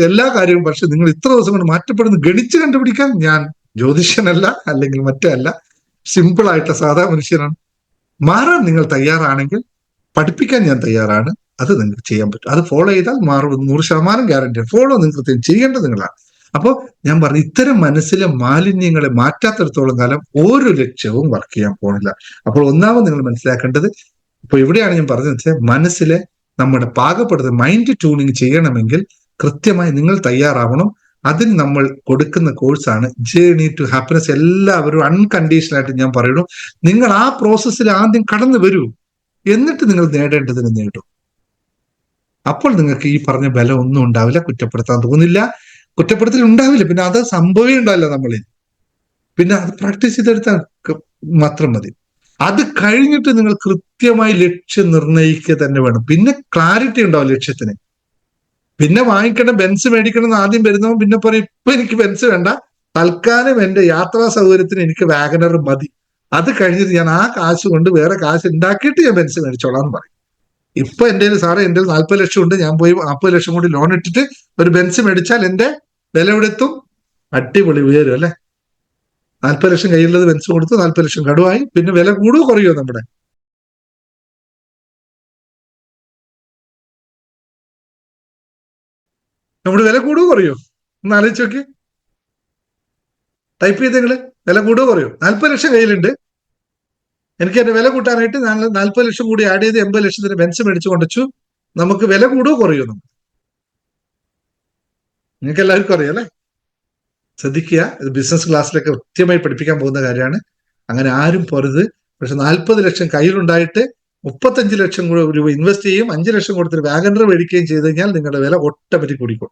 എല്ലാ കാര്യവും, പക്ഷെ നിങ്ങൾ ഇത്ര ദിവസം കൊണ്ട് മാറ്റപ്പെടുന്ന ഗണിച്ച് കണ്ടുപിടിക്കാൻ ഞാൻ ജ്യോതിഷനല്ല, അല്ലെങ്കിൽ മറ്റല്ല, സിമ്പിൾ ആയിട്ടുള്ള സാധാ മനുഷ്യനാണ്. മാറാൻ നിങ്ങൾ തയ്യാറാണെങ്കിൽ പഠിപ്പിക്കാൻ ഞാൻ തയ്യാറാണ്. അത് നിങ്ങൾക്ക് ചെയ്യാൻ പറ്റും. അത് ഫോളോ ചെയ്താൽ മാറും, 100% ഗ്യാരണ്ടിയാണ്. ഫോളോ നിങ്ങൾ ചെയ്യേണ്ടത് നിങ്ങളാണ്. അപ്പോൾ ഞാൻ പറഞ്ഞു, ഇത്തരം മനസ്സിലെ മാലിന്യങ്ങളെ മാറ്റാത്തിടത്തോളം കാലം ഒരു ലക്ഷ്യവും വർക്ക് ചെയ്യാൻ പോണില്ല. അപ്പോൾ ഒന്നാമത് നിങ്ങൾ മനസ്സിലാക്കേണ്ടത്, ഇപ്പൊ എവിടെയാണ് ഞാൻ പറഞ്ഞത് വെച്ചാൽ, മനസ്സിലെ നമ്മുടെ പാകപ്പെടുത്തുന്ന മൈൻഡ് ട്യൂണിങ് ചെയ്യണമെങ്കിൽ കൃത്യമായി നിങ്ങൾ തയ്യാറാവണം. അതിന് നമ്മൾ കൊടുക്കുന്ന കോഴ്സാണ് ജേർണി ടു ഹാപ്പിനെസ്. എല്ലാവരും അൺകണ്ടീഷണൽ ആയിട്ട് ഞാൻ പറയുന്നു, നിങ്ങൾ ആ പ്രോസസ്സിൽ ആദ്യം കടന്നു വരൂ, എന്നിട്ട് നിങ്ങൾ നേടേണ്ടതിന് നേടും. അപ്പോൾ നിങ്ങൾക്ക് ഈ പറഞ്ഞ ബലം ഒന്നും ഉണ്ടാവില്ല, കുറ്റപ്പെടുത്താൻ തോന്നില്ല, കുറ്റപ്പെടുത്തൽ ഉണ്ടാവില്ല, പിന്നെ അത് സംഭവം ഉണ്ടാവില്ല നമ്മളിൽ. പിന്നെ അത് പ്രാക്ടീസ് ചെയ്തെടുത്താൽ മാത്രം മതി. അത് കഴിഞ്ഞിട്ട് നിങ്ങൾ കൃത്യമായി ലക്ഷ്യം നിർണ്ണയിക്കുക തന്നെ വേണം. പിന്നെ ക്ലാരിറ്റി ഉണ്ടാവും ലക്ഷ്യത്തിന്. പിന്നെ വാങ്ങിക്കണം, ബെൻസ് മേടിക്കണം എന്ന് ആദ്യം വരുന്നവൻ പിന്നെ പറയും, ഇപ്പൊ എനിക്ക് ബെൻസ് വേണ്ട, തൽക്കാലം എന്റെ യാത്രാ സൗകര്യത്തിന് എനിക്ക് വാഗനർ മതി, അത് കഴിഞ്ഞിട്ട് ഞാൻ ആ കാശ് കൊണ്ട് വേറെ കാശ് ഉണ്ടാക്കിയിട്ട് ഞാൻ ബെൻസ് മേടിച്ചോളാം എന്ന് പറയും. ഇപ്പൊ എന്റെ സാറേ, എന്റെ 40 ലക്ഷം ഉണ്ട്, ഞാൻ പോയി 40 ലക്ഷം കൂടി ലോൺ ഇട്ടിട്ട് ഒരു ബെൻസ് മേടിച്ചാൽ എന്റെ വില എവിടെ എത്തും? അടിപൊളി ഉയരും അല്ലെ? 40 ലക്ഷം കയ്യിലുള്ളത് ബെൻസ് കൊടുത്ത് 40 ലക്ഷം കടുവായി, പിന്നെ വില കൂടുവോ കുറയോ? നമ്മുടെ വില കൂടുവോ കുറയോ? ഒന്ന് ആലോചിച്ച് നോക്കി, ടൈപ്പ് ചെയ്ത് നിങ്ങള്, വില കൂടുവോ കുറയോ? 40 ലക്ഷം കയ്യിലുണ്ട്, എനിക്ക് എന്റെ വില കൂട്ടാനായിട്ട് 40 ലക്ഷം കൂടി ആഡ് ചെയ്ത് 80 ലക്ഷത്തിന് ബെൻസ് മേടിച്ചു കൊണ്ടുവച്ചു, നമുക്ക് വില കൂടുവോ കുറയോ? നിങ്ങൾക്ക് എല്ലാവർക്കും അറിയാം അല്ലെ? ശ്രദ്ധിക്കുക, ഇത് ബിസിനസ് ക്ലാസ്സിലൊക്കെ കൃത്യമായി പഠിപ്പിക്കാൻ പോകുന്ന കാര്യമാണ്. അങ്ങനെ ആരും പോരുത്. പക്ഷെ 40 ലക്ഷം കയ്യിലുണ്ടായിട്ട് 35 ലക്ഷം രൂപ ഇൻവെസ്റ്റ് ചെയ്യും, 5 ലക്ഷം കൊടുത്തിട്ട് വാഗനർ മേടിക്കുകയും ചെയ്ത് കഴിഞ്ഞാൽ നിങ്ങളുടെ വില ഓട്ടോമാറ്റിക് കൂടിക്കും.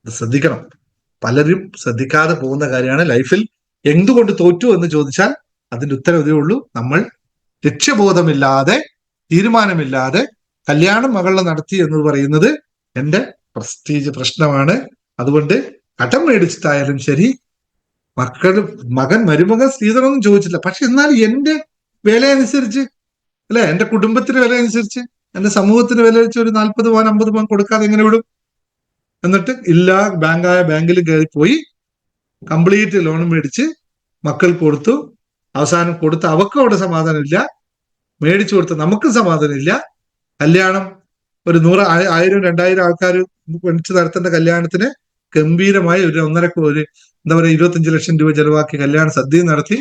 ശ്രദ്ധിക്കണം. പലരും ശ്രദ്ധിക്കാതെ പോകുന്ന കാര്യമാണ്. ലൈഫിൽ എന്തുകൊണ്ട് തോറ്റു എന്ന് ചോദിച്ചാൽ അതിന്റെ ഉത്തരം ഇതേ ഉള്ളൂ: നമ്മൾ ലക്ഷ്യബോധമില്ലാതെ, തീരുമാനമില്ലാതെ കല്യാണം മകളെ നടത്തി എന്ന് പറയുന്നത് എന്റെ പ്രസ്റ്റീജ് പ്രശ്നമാണ്. അതുകൊണ്ട് കടം മേടിച്ചിട്ടായാലും ശരി, മകൻ മരുമകൻ സ്ത്രീധനമൊന്നും ചോദിച്ചില്ല, പക്ഷെ എന്നാൽ എന്റെ വില അനുസരിച്ച് അല്ലെ, എന്റെ കുടുംബത്തിന്റെ വില അനുസരിച്ച്, എന്റെ സമൂഹത്തിന് വില വെച്ച് ഒരു 40 പവൻ 50 പവൻ കൊടുക്കാതെ എങ്ങനെ വിടും? എന്നിട്ട് ബാങ്കിൽ കയറി പോയി കംപ്ലീറ്റ് ലോൺ മേടിച്ച് മക്കൾക്ക് കൊടുത്തു. അവസാനം കൊടുത്ത അവക്കും അവിടെ സമാധാനമില്ല, മേടിച്ചു കൊടുത്ത നമുക്കും സമാധാനമില്ല. കല്യാണം ഒരു 100, 1000, 2000 ആൾക്കാർ മേടിച്ച് നടത്തേണ്ട കല്യാണത്തിന് ഗംഭീരമായി ഒരു 1.5 എന്താ പറയുക 25 ലക്ഷം രൂപ ചെലവാക്കി കല്യാണ സദ്യ നടത്തി.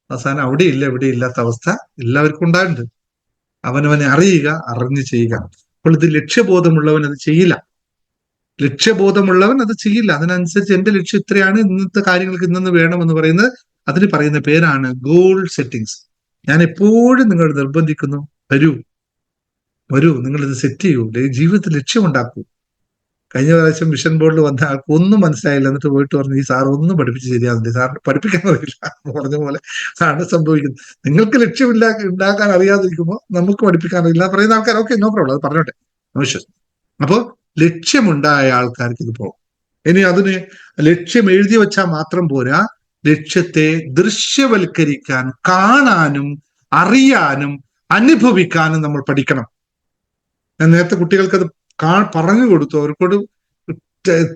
അവസാനം അവിടെ ഇല്ല ഇവിടെ ഇല്ലാത്ത അവസ്ഥ എല്ലാവർക്കും ഉണ്ടായിട്ടുണ്ട്. അവനവനെ അറിയുക, അറിഞ്ഞ് ചെയ്യുക. അപ്പോൾ ഇത് ലക്ഷ്യബോധമുള്ളവൻ അത് ചെയ്യില്ല. ലക്ഷ്യബോധമുള്ളവൻ അത് ചെയ്യില്ല. അതിനനുസരിച്ച് എന്റെ ലക്ഷ്യം ഇത്രയാണ്, ഇന്നത്തെ കാര്യങ്ങൾക്ക് ഇന്നു വേണമെന്ന് പറയുന്നത്, അതിന് പറയുന്ന പേരാണ് ഗോൾ സെറ്റിങ്സ്. ഞാൻ എപ്പോഴും നിങ്ങൾ നിർബന്ധിക്കുന്നു, വരൂ, നിങ്ങൾ ഇത് സെറ്റ് ചെയ്യൂ, ജീവിതത്തിൽ ലക്ഷ്യമുണ്ടാക്കൂ. കഴിഞ്ഞ പ്രാവശ്യം മിഷൻ ബോർഡിൽ വന്ന ആൾക്ക് ഒന്നും മനസ്സിലായില്ല, എന്നിട്ട് പോയിട്ട് പറഞ്ഞു, ഈ സാർ ഒന്നും പഠിപ്പിച്ച് ശരിയാകുന്നില്ല, സാറിന് പഠിപ്പിക്കാൻ അറിയില്ല എന്ന് പറഞ്ഞ പോലെ ആണ് സംഭവിക്കുന്നത്. നിങ്ങൾക്ക് ഉണ്ടാക്കാൻ അറിയാതിരിക്കുമ്പോൾ നമുക്ക് പഠിപ്പിക്കാൻ അറിയില്ല പറയുന്ന ആൾക്കാർ, ഓക്കെ, നോ പ്രോബ്ലം, അത് പറഞ്ഞോട്ടെ, ആവശ്യം. അപ്പോ ലക്ഷ്യമുണ്ടായ ആൾക്കാർക്ക് ഇത് പോകും. ഇനി അതിന് ലക്ഷ്യം എഴുതി വെച്ചാൽ മാത്രം പോരാ, ലക്ഷ്യത്തെ ദൃശ്യവൽക്കരിക്കാൻ, കാണാനും അറിയാനും അനുഭവിക്കാനും നമ്മൾ പഠിക്കണം. ഞാൻ നേരത്തെ കുട്ടികൾക്ക് അത് പറഞ്ഞു കൊടുത്തു, അവർക്കോട്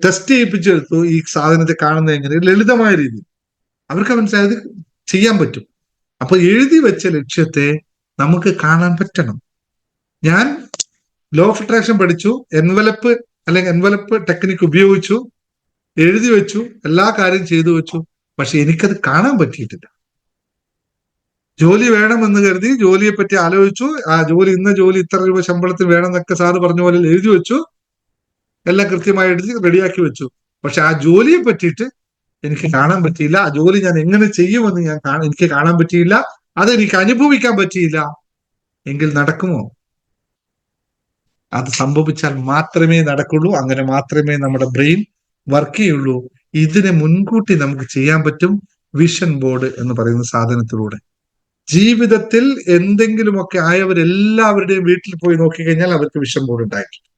ടെസ്റ്റ് ചെയ്യിപ്പിച്ചെടുത്തു. ഈ സാധനത്തെ കാണുന്നത് എങ്ങനെ, ലളിതമായ രീതിയിൽ അവർക്ക് മനസ്സിലായത് ചെയ്യാൻ പറ്റും. അപ്പൊ എഴുതി വെച്ച ലക്ഷ്യത്തെ നമുക്ക് കാണാൻ പറ്റണം. ഞാൻ ലോ ഓഫ് അട്രാക്ഷൻ പഠിച്ചു, എൻവലപ്പ് ടെക്നിക്ക് ഉപയോഗിച്ചു, എഴുതി വെച്ചു, എല്ലാ കാര്യം ചെയ്തു വെച്ചു, പക്ഷെ എനിക്കത് കാണാൻ പറ്റിയിട്ടില്ല. ജോലി വേണമെന്ന് കരുതി ജോലിയെ പറ്റി ആലോചിച്ചു, ആ ജോലി ഇന്ന ജോലി ഇത്ര രൂപ ശമ്പളത്തിൽ വേണം എന്നൊക്കെ സാറ് പറഞ്ഞ പോലെ എഴുതി വെച്ചു, എല്ലാം കൃത്യമായി എഴുതി റെഡിയാക്കി വെച്ചു. പക്ഷെ ആ ജോലിയെ പറ്റിയിട്ട് എനിക്ക് കാണാൻ പറ്റിയില്ല. ആ ജോലി ഞാൻ എങ്ങനെ ചെയ്യുമെന്ന് എനിക്ക് കാണാൻ പറ്റിയില്ല, അതെനിക്ക് അനുഭവിക്കാൻ പറ്റിയില്ല. എങ്കിൽ നടക്കുമോ? അത് സംഭവിച്ചാൽ മാത്രമേ നടക്കുള്ളൂ. അങ്ങനെ മാത്രമേ നമ്മുടെ ബ്രെയിൻ വർക്ക് ചെയ്യുള്ളൂ. ഇതിനെ മുൻകൂട്ടി നമുക്ക് ചെയ്യാൻ പറ്റും വിഷൻ ബോർഡ് എന്ന് പറയുന്ന സാധനത്തിലൂടെ. ജീവിതത്തിൽ എന്തെങ്കിലുമൊക്കെ ആയവരെല്ലാവരുടെയും വീട്ടിൽ പോയി നോക്കിക്കഴിഞ്ഞാൽ അവർക്ക് വിഷൻ ബോർഡ് ഉണ്ടായിട്ടുണ്ട്.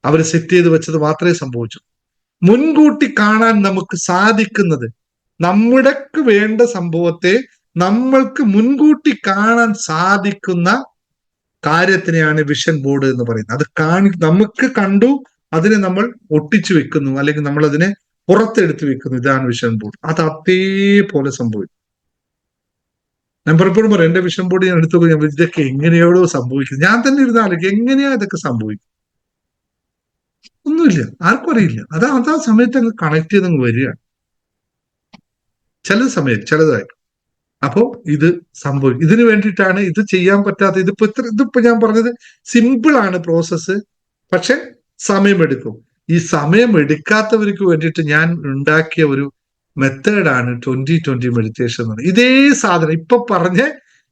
അവർ സെറ്റ് ചെയ്ത് വെച്ചത് മാത്രമേ സംഭവിച്ചു. മുൻകൂട്ടി കാണാൻ നമുക്ക് സാധിക്കുന്നത് നമ്മുടെക്ക് വേണ്ട സംഭവത്തെ നമ്മൾക്ക് മുൻകൂട്ടി കാണാൻ സാധിക്കുന്ന കാര്യത്തിനെയാണ് വിഷൻ ബോർഡ് എന്ന് പറയുന്നത്. അത് നമുക്ക് കണ്ടു, അതിനെ നമ്മൾ ഒട്ടിച്ചു വെക്കുന്നു, അല്ലെങ്കിൽ നമ്മൾ അതിനെ പുറത്തെടുത്ത് വെക്കുന്നു. ഇതാണ് വിഷൻ ബോർഡ്. അത് അതേപോലെ സംഭവിക്കും. ഞാൻ പലപ്പോഴും പറയും, എന്റെ വിഷൻ ബോർഡ് ഞാൻ എടുത്തു, ഞാൻ ഇതൊക്കെ എങ്ങനെയോടോ സംഭവിക്കും. ഞാൻ തന്നെ ഇരുന്നാലും എങ്ങനെയാ ഇതൊക്കെ സംഭവിക്കും? ഒന്നുമില്ല, ആർക്കും അറിയില്ല. അതാ സമയത്ത് അങ്ങ് കണക്ട് ചെയ്തങ്ങ് വരികയാണ്. ചില സമയത്ത് ചിലതായിട്ട്. അപ്പോ ഇത് സംഭവിക്കും. ഇതിനു വേണ്ടിയിട്ടാണ് ഇത് ചെയ്യാൻ പറ്റാത്ത. ഇതിപ്പോ ഞാൻ പറഞ്ഞത് സിമ്പിൾ ആണ് പ്രോസസ്സ്, പക്ഷെ സമയമെടുക്കും. ഈ സമയം എടുക്കാത്തവർക്ക് വേണ്ടിയിട്ട് ഞാൻ ഉണ്ടാക്കിയ ഒരു മെത്തേഡാണ് 20-20 മെഡിറ്റേഷൻ എന്ന് പറയുന്നത്. ഇതേ സാധനം ഇപ്പൊ പറഞ്ഞ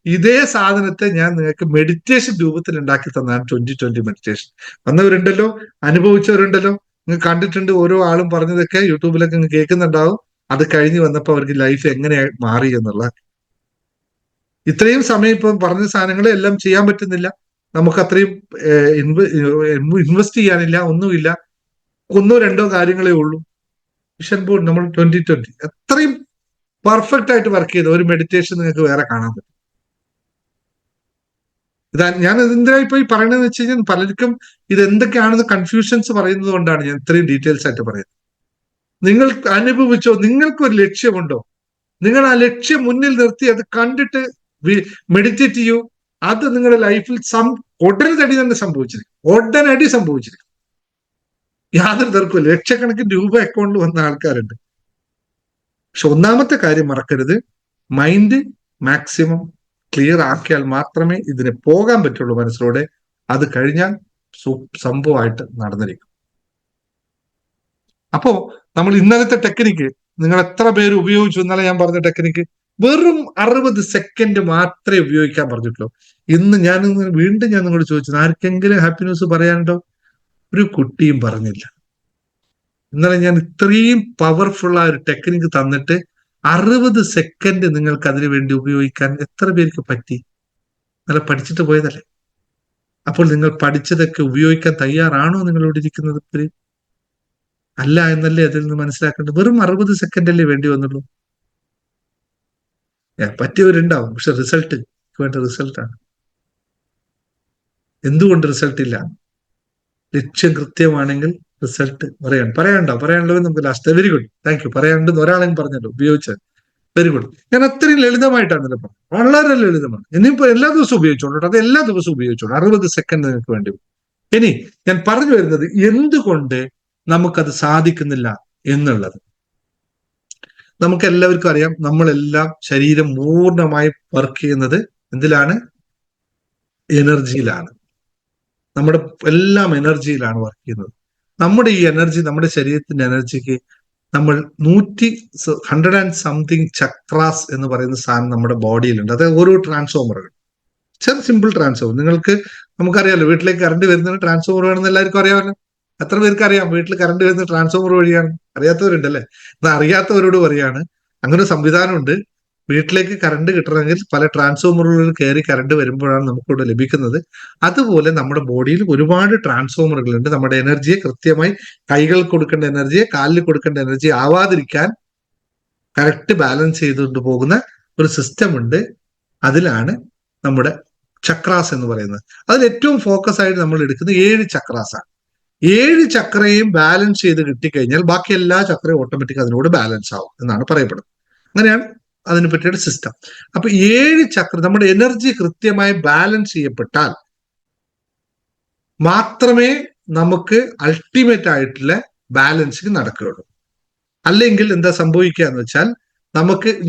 ഇതേ സാധനത്തെ ഞാൻ നിങ്ങൾക്ക് മെഡിറ്റേഷൻ രൂപത്തിൽ ഉണ്ടാക്കി തന്നതാണ് 20-20 മെഡിറ്റേഷൻ. വന്നവരുണ്ടല്ലോ, അനുഭവിച്ചവരുണ്ടല്ലോ, നിങ്ങൾ കണ്ടിട്ടുണ്ട്. ഓരോ ആളും പറഞ്ഞതൊക്കെ യൂട്യൂബിലൊക്കെ നിങ്ങൾ കേൾക്കുന്നുണ്ടാവും. അത് കഴിഞ്ഞ് വന്നപ്പോൾ അവർക്ക് ലൈഫ് എങ്ങനെയായി മാറി എന്നുള്ള. ഇത്രയും സമയം ഇപ്പം പറഞ്ഞ സാധനങ്ങൾ എല്ലാം ചെയ്യാൻ പറ്റുന്നില്ല. നമുക്ക് അത്രയും ഇൻവെസ്റ്റ് ചെയ്യാനില്ല, ഒന്നുമില്ല. 1-2 കാര്യങ്ങളേ ഉള്ളൂ. വിഷൻ ബോർഡ് നമ്മൾ 20-20 അത്രയും പെർഫെക്റ്റ് ആയിട്ട് വർക്ക് ചെയ്ത ഒരു മെഡിറ്റേഷൻ നിങ്ങൾക്ക് വേറെ കാണാൻ പറ്റും. ഞാൻ എന്തിനാ ഇപ്പൊ ഈ പറയണതെന്ന് വെച്ച് കഴിഞ്ഞാൽ, പലർക്കും ഇത് എന്തൊക്കെയാണെന്ന് കൺഫ്യൂഷൻസ് പറയുന്നത് കൊണ്ടാണ് ഞാൻ ഇത്രയും ഡീറ്റെയിൽസ് ആയിട്ട് പറയുന്നത്. നിങ്ങൾ അനുഭവിച്ചോ? നിങ്ങൾക്കൊരു ലക്ഷ്യമുണ്ടോ? നിങ്ങൾ ആ ലക്ഷ്യം മുന്നിൽ നിർത്തി അത് കണ്ടിട്ട് മെഡിറ്റേറ്റ് ചെയ്യൂ. അത് നിങ്ങളുടെ ലൈഫിൽ ഉടനടി തന്നെ സംഭവിച്ചിരിക്കും. ഉടനടി സംഭവിച്ചിരിക്കും. യാതൊരു തർക്കമില്ല. ലക്ഷക്കണക്കിന് രൂപ അക്കൗണ്ടിൽ വന്ന ആൾക്കാരുണ്ട്. പക്ഷെ ഒന്നാമത്തെ കാര്യം മറക്കരുത്, മൈൻഡ് മാക്സിമം ക്ലിയർ ആക്കിയാൽ മാത്രമേ ഇതിന് പോകാൻ പറ്റുള്ളൂ മനസ്സിലൂടെ. അത് കഴിഞ്ഞാൽ സംഭവമായിട്ട് നടന്നിരിക്കും. അപ്പോ നമ്മൾ ഇന്നലത്തെ ടെക്നിക്ക് നിങ്ങൾ എത്ര പേര് ഉപയോഗിച്ചു? ഇന്നലെ ഞാൻ പറഞ്ഞ ടെക്നിക്ക് വെറും 60 സെക്കൻഡ് മാത്രമേ ഉപയോഗിക്കാൻ പറഞ്ഞിട്ടുള്ളൂ. ഇന്ന് വീണ്ടും ഞാൻ നിങ്ങളോട് ചോദിച്ചത്, ആർക്കെങ്കിലും ഹാപ്പി ന്യൂസ് പറയാനുണ്ടോ? ഒരു കുട്ടിയും പറഞ്ഞില്ല. ഇന്നലെ ഞാൻ ഇത്രയും പവർഫുൾ ആയ ഒരു ടെക്നിക്ക് തന്നിട്ട് 60 സെക്കൻഡ് നിങ്ങൾക്ക് അതിനു വേണ്ടി ഉപയോഗിക്കാൻ എത്ര പേർക്ക് പറ്റി? നല്ല പഠിച്ചിട്ട് പോയതല്ലേ? അപ്പോൾ നിങ്ങൾ പഠിച്ചതൊക്കെ ഉപയോഗിക്കാൻ തയ്യാറാണോ നിങ്ങളോട് ഇരിക്കുന്നത്? അല്ല എന്നല്ലേ അതിൽ നിന്ന് മനസ്സിലാക്കേണ്ടത്. വെറും 60 സെക്കൻഡ് അല്ലേ വേണ്ടി വന്നുള്ളൂ. പറ്റിയവരുണ്ടാവും, പക്ഷെ റിസൾട്ട് വേണ്ട റിസൾട്ടാണ്. എന്തുകൊണ്ട് റിസൾട്ട് ഇല്ല? ലക്ഷ്യം കൃത്യമാണെങ്കിൽ റിസൾട്ട് പറയാനുണ്ടോ നമുക്ക് last. Very good, thank you. പറയാനുണ്ടെന്ന് ഒരാളെയും പറഞ്ഞല്ലോ, ഉപയോഗിച്ചത്. Very good. ഞാൻ അത്രയും ലളിതമായിട്ടാണ് പറഞ്ഞത്, വളരെ ലളിതമാണ്. ഇനിയിപ്പോ എല്ലാ ദിവസവും ഉപയോഗിച്ചോളൂ. അത് എല്ലാ ദിവസവും ഉപയോഗിച്ചോളൂ. 60 സെക്കൻഡ് നിങ്ങൾക്ക് വേണ്ടി. ഇനി ഞാൻ പറഞ്ഞു വരുന്നത് എന്തുകൊണ്ട് നമുക്കത് സാധിക്കുന്നില്ല എന്നുള്ളത്. നമുക്ക് എല്ലാവർക്കും അറിയാം, നമ്മളെല്ലാം ശരീരം പൂർണ്ണമായി വർക്ക് ചെയ്യുന്നത് എന്തിലാണ്? എനർജിയിലാണ്. നമ്മുടെ എല്ലാം എനർജിയിലാണ് വർക്ക് ചെയ്യുന്നത്. നമ്മുടെ ഈ എനർജി, നമ്മുടെ ശരീരത്തിന്റെ എനർജിക്ക് നമ്മൾ 100 ചക്രാസ് എന്ന് പറയുന്ന സാധനം നമ്മുടെ ബോഡിയിലുണ്ട്. അത് ഓരോ ട്രാൻസ്ഫോമറുകൾ, സിമ്പിൾ ട്രാൻസ്ഫോമർ. നമുക്കറിയാലോ, വീട്ടിലേക്ക് കറണ്ട് വരുന്നതിന് ട്രാൻസ്ഫോമർ വേണമെന്ന് എല്ലാവർക്കും അറിയാമല്ലോ. എത്ര പേർക്ക് അറിയാം വീട്ടിൽ കറണ്ട് വരുന്ന ട്രാൻസ്ഫോമർ വഴിയാണ്? അറിയാത്തവരുണ്ടല്ലേ? എന്നാൽ അറിയാത്തവരോട് പറയാണ്, അങ്ങനെ സംവിധാനമുണ്ട്. വീട്ടിലേക്ക് കറണ്ട് കിട്ടണമെങ്കിൽ പല ട്രാൻസ്ഫോമറുകളിൽ കയറി കറണ്ട് വരുമ്പോഴാണ് നമുക്കിവിടെ ലഭിക്കുന്നത്. അതുപോലെ നമ്മുടെ ബോഡിയിൽ ഒരുപാട് ട്രാൻസ്ഫോമറുകളുണ്ട്. നമ്മുടെ എനർജിയെ കൃത്യമായി, കൈകൾക്ക് കൊടുക്കേണ്ട എനർജിയെ കാലിൽ കൊടുക്കേണ്ട എനർജി ആവാതിരിക്കാൻ കറക്റ്റ് ബാലൻസ് ചെയ്തുകൊണ്ട് പോകുന്ന ഒരു സിസ്റ്റം ഉണ്ട്. അതിലാണ് നമ്മുടെ ചക്രാസ് എന്ന് പറയുന്നത്. അതിൽ ഏറ്റവും ഫോക്കസ് ആയിട്ട് നമ്മൾ എടുക്കുന്നത് 7 ചക്രാസാണ്. 7 ചക്രയും ബാലൻസ് ചെയ്ത് കിട്ടിക്കഴിഞ്ഞാൽ ബാക്കി എല്ലാ ചക്രയും ഓട്ടോമാറ്റിക് അതിനോട് ബാലൻസ് ആവും എന്നാണ് പറയപ്പെടുന്നത്. അങ്ങനെയാണ് അതിനെ പറ്റിയുടെ സിസ്റ്റം. അപ്പൊ 7 ചക്ര, നമ്മുടെ എനർജി കൃത്യമായി ബാലൻസ് ചെയ്യപ്പെട്ടാൽ മാത്രമേ നമുക്ക് അൾട്ടിമേറ്റ് ആയിട്ടുള്ള ബാലൻസിങ് നടക്കുകയുള്ളൂ. അല്ലെങ്കിൽ എന്താ സംഭവിക്കുക എന്ന് വെച്ചാൽ,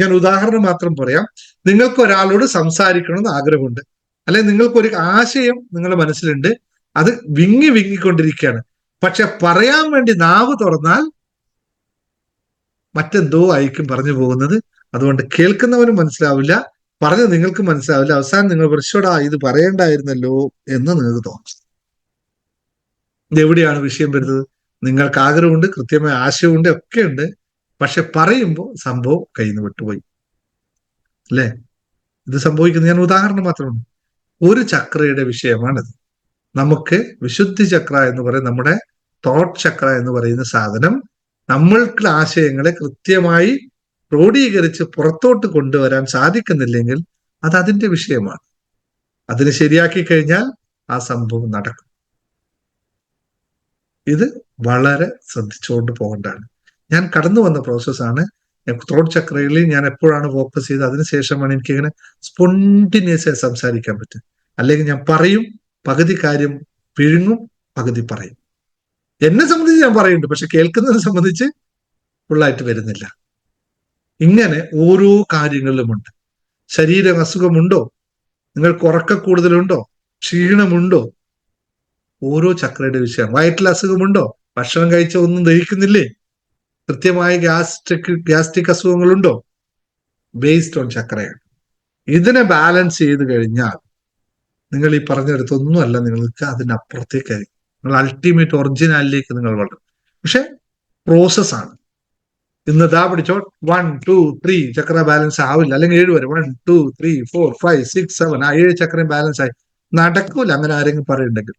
ഞാൻ ഉദാഹരണം മാത്രം പറയാം. നിങ്ങൾക്ക് ഒരാളോട് സംസാരിക്കണമെന്ന് ആഗ്രഹമുണ്ട്, അല്ലെങ്കിൽ നിങ്ങൾക്കൊരു ആശയം നിങ്ങളുടെ മനസ്സിലുണ്ട്, അത് വിങ്ങിക്കൊണ്ടിരിക്കുകയാണ്. പക്ഷെ പറയാൻ വേണ്ടി നാവ് തുറന്നാൽ മറ്റെന്തോ ആയിരിക്കും പറഞ്ഞു പോകുന്നത്. അതുകൊണ്ട് കേൾക്കുന്നവനും മനസ്സിലാവില്ല, പറഞ്ഞത് നിങ്ങൾക്ക് മനസ്സിലാവില്ല. അവസാനം നിങ്ങൾ പ്രശ്നോടാ ഇത് പറയേണ്ടായിരുന്നല്ലോ എന്ന് നിങ്ങൾക്ക് തോന്നും. ഇതെവിടെയാണ് വിഷയം വരുന്നത്? നിങ്ങൾക്ക് ആഗ്രഹമുണ്ട്, കൃത്യമായ ആശയമുണ്ട്, ഒക്കെ ഉണ്ട്. പക്ഷെ പറയുമ്പോൾ സംഭവം കയ്യിൽ നിന്ന് വിട്ടുപോയി അല്ലേ? ഇത് സംഭവിക്കുന്നത്, ഞാൻ ഉദാഹരണം മാത്രമാണ്. ഒരു ചക്രയുടെ വിഷയമാണിത്. നമുക്ക് വിശുദ്ധി ചക്ര എന്ന് പറയുന്ന, നമ്മുടെ തോട്ട് ചക്ര എന്ന് പറയുന്ന സാധനം നമ്മൾക്ക് ആശയങ്ങളെ കൃത്യമായി ക്രോഡീകരിച്ച് പുറത്തോട്ട് കൊണ്ടുവരാൻ സാധിക്കുന്നില്ലെങ്കിൽ അത് അതിന്റെ വിഷയമാണ്. അതിന് ശരിയാക്കി കഴിഞ്ഞാൽ ആ സംഭവം നടക്കും. ഇത് വളരെ ശ്രദ്ധിച്ചുകൊണ്ട് പോകേണ്ടതാണ്. ഞാൻ കടന്നു വന്ന പ്രോസസ്സാണ്. ത്രോട്ട് ചക്രയിൽ ഞാൻ എപ്പോഴാണ് ഫോക്കസ് ചെയ്ത് അതിനുശേഷമാണ് എനിക്കിങ്ങനെ സ്പോണ്ടിന്യൂസ് ആയി സംസാരിക്കാൻ പറ്റും. അല്ലെങ്കിൽ ഞാൻ പറയും, പകുതി കാര്യം പിഴുങ്ങും, പകുതി പറയും. എന്നെ സംബന്ധിച്ച് ഞാൻ പറയുന്നുണ്ട്, പക്ഷെ കേൾക്കുന്നതിനെ സംബന്ധിച്ച് ഫുള്ളായിട്ട് വരുന്നില്ല. ഇങ്ങനെ ഓരോ കാര്യങ്ങളിലുമുണ്ട്. ശരീരം അസുഖമുണ്ടോ, നിങ്ങൾക്ക് ഉറക്ക കൂടുതലുണ്ടോ, ക്ഷീണമുണ്ടോ, ഓരോ ചക്രയുടെ വിഷയം. വയറ്റിൽ അസുഖമുണ്ടോ, ഭക്ഷണം കഴിച്ച ഒന്നും ദഹിക്കുന്നില്ലേ, കൃത്യമായ ഗ്യാസ്ട്രിക് അസുഖങ്ങളുണ്ടോ, ബേസ്ഡ് ഓൺ ചക്രയാണ്. ഇതിനെ ബാലൻസ് ചെയ്ത് കഴിഞ്ഞാൽ നിങ്ങൾ ഈ പറഞ്ഞെടുത്തൊന്നുമല്ല, നിങ്ങൾക്ക് അതിനപ്പുറത്തേക്കായി നിങ്ങൾ അൾട്ടിമേറ്റ് ഒറിജിനാലിലേക്ക് നിങ്ങൾ വളരും. പക്ഷെ പ്രോസസ്സാണ്. ഇന്ന് ഇതാ പിടിച്ചോ 1 2 3 ചക്ര ബാലൻസ് ആവില്ല, അല്ലെങ്കിൽ 7 വരെ 1 2 3 4 5 6 7 ആ 7 ചക്രയും ബാലൻസ് ആയി നടക്കൂല. അങ്ങനെ ആരെങ്കിലും പറയുന്നുണ്ടെങ്കിൽ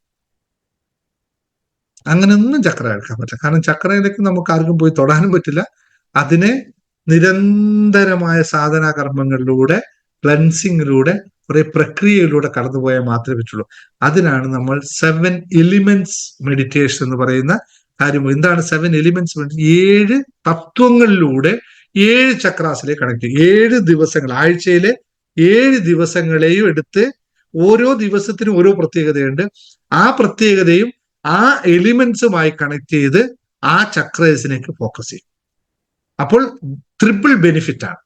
അങ്ങനെയൊന്നും ചക്ര എടുക്കാൻ പറ്റില്ല. കാരണം ചക്രയിലേക്ക് നമുക്ക് ആർക്കും പോയി തൊടാനും പറ്റില്ല. അതിനെ നിരന്തരമായ സാധനാ കർമ്മങ്ങളിലൂടെ, ക്ലൻസിങ്ങിലൂടെ, കുറെ പ്രക്രിയയിലൂടെ കടന്നുപോയാൽ മാത്രമേ പറ്റുള്ളൂ. അതിനാണ് നമ്മൾ 7 എലിമെന്റ്സ് മെഡിറ്റേഷൻ എന്ന് പറയുന്ന കാര്യം. എന്താണ് 7 എലിമെന്റ്സ്? 7 തത്വങ്ങളിലൂടെ 7 ചക്രാസിലേക്ക് കണക്ട് ചെയ്യും. 7 ദിവസങ്ങൾ, ആഴ്ചയിലെ 7 ദിവസങ്ങളെയും എടുത്ത് ഓരോ ദിവസത്തിനും ഓരോ പ്രത്യേകതയുണ്ട്. ആ പ്രത്യേകതയും ആ എലിമെന്റ്സുമായി കണക്ട് ചെയ്ത് ആ ചക്രേഴ്സിലേക്ക് ഫോക്കസ് ചെയ്യും. അപ്പോൾ ട്രിപ്പിൾ ബെനിഫിറ്റ് ആണ്.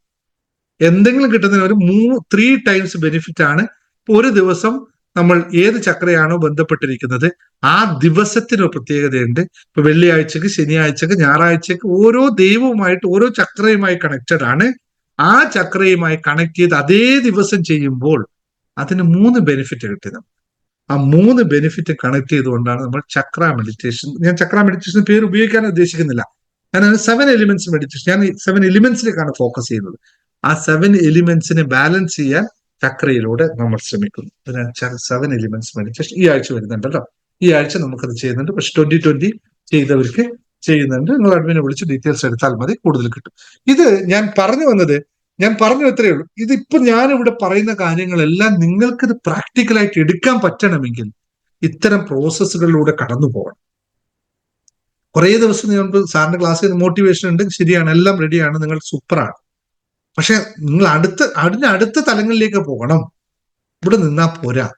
എന്തെങ്കിലും കിട്ടുന്നതിന് ഒരു 3 ടൈംസ് ബെനിഫിറ്റ് ആണ്. ഒരു ദിവസം നമ്മൾ ഏത് ചക്രയാണോ ബന്ധപ്പെട്ടിരിക്കുന്നത് ആ ദിവസത്തിന് ഒരു പ്രത്യേകതയുണ്ട്. ഇപ്പൊ വെള്ളിയാഴ്ചക്ക്, ശനിയാഴ്ചക്ക്, ഞായറാഴ്ചക്ക് ഓരോ ദൈവവുമായിട്ട് ഓരോ ചക്രയുമായി കണക്റ്റഡ് ആണ്. ആ ചക്രയുമായി കണക്ട് ചെയ്ത് അതേ ദിവസം ചെയ്യുമ്പോൾ അതിന് 3 ബെനിഫിറ്റ് കിട്ടുന്നത്. ആ 3 ബെനിഫിറ്റ് കണക്ട് ചെയ്തുകൊണ്ടാണ് നമ്മൾ ചക്ര മെഡിറ്റേഷൻ. ഞാൻ ചക്ര മെഡിറ്റേഷൻ പേര് ഉപയോഗിക്കാൻ ഉദ്ദേശിക്കുന്നില്ല. ഞാൻ 7 എലിമെന്റ്സ് മെഡിറ്റേഷൻ, ഞാൻ 7 എലിമെന്റ്സിലേക്കാണ് ഫോക്കസ് ചെയ്യുന്നത്. ആ 7 എലിമെന്റ്സിനെ ബാലൻസ് ചെയ്യാൻ ചക്രയിലൂടെ നമ്മൾ ശ്രമിക്കുന്നു. 7 എലിമെന്റ്സ് മെഡിറ്റേഷൻ ഈ ആഴ്ച വരുന്നുണ്ട് കേട്ടോ. ഈ ആഴ്ച നമുക്കത് ചെയ്യുന്നുണ്ട്. പക്ഷെ 2020 ചെയ്തവർക്ക് ചെയ്യുന്നുണ്ട്. നിങ്ങൾ അഡ്മിനെ വിളിച്ച് ഡീറ്റെയിൽസ് എടുത്താൽ മതി, കൂടുതൽ കിട്ടും. ഇത് ഞാൻ പറഞ്ഞു എത്രയേ ഉള്ളൂ. ഇതിപ്പോ ഞാനിവിടെ പറയുന്ന കാര്യങ്ങളെല്ലാം നിങ്ങൾക്കിത് പ്രാക്ടിക്കലായിട്ട് എടുക്കാൻ പറ്റണമെങ്കിൽ ഇത്തരം പ്രോസസ്സുകളിലൂടെ കടന്നു പോകണം. കുറേ ദിവസം നിങ്ങൾക്ക് സാറിന്റെ ക്ലാസ്സിൽ മോട്ടിവേഷൻ ഉണ്ട്, ശരിയാണ്, എല്ലാം റെഡിയാണ്, നിങ്ങൾ സൂപ്പറാണ്. പക്ഷെ നിങ്ങൾ അടുത്ത തലങ്ങളിലേക്ക് പോകണം. ഇവിടെ നിന്നാ പോരാ.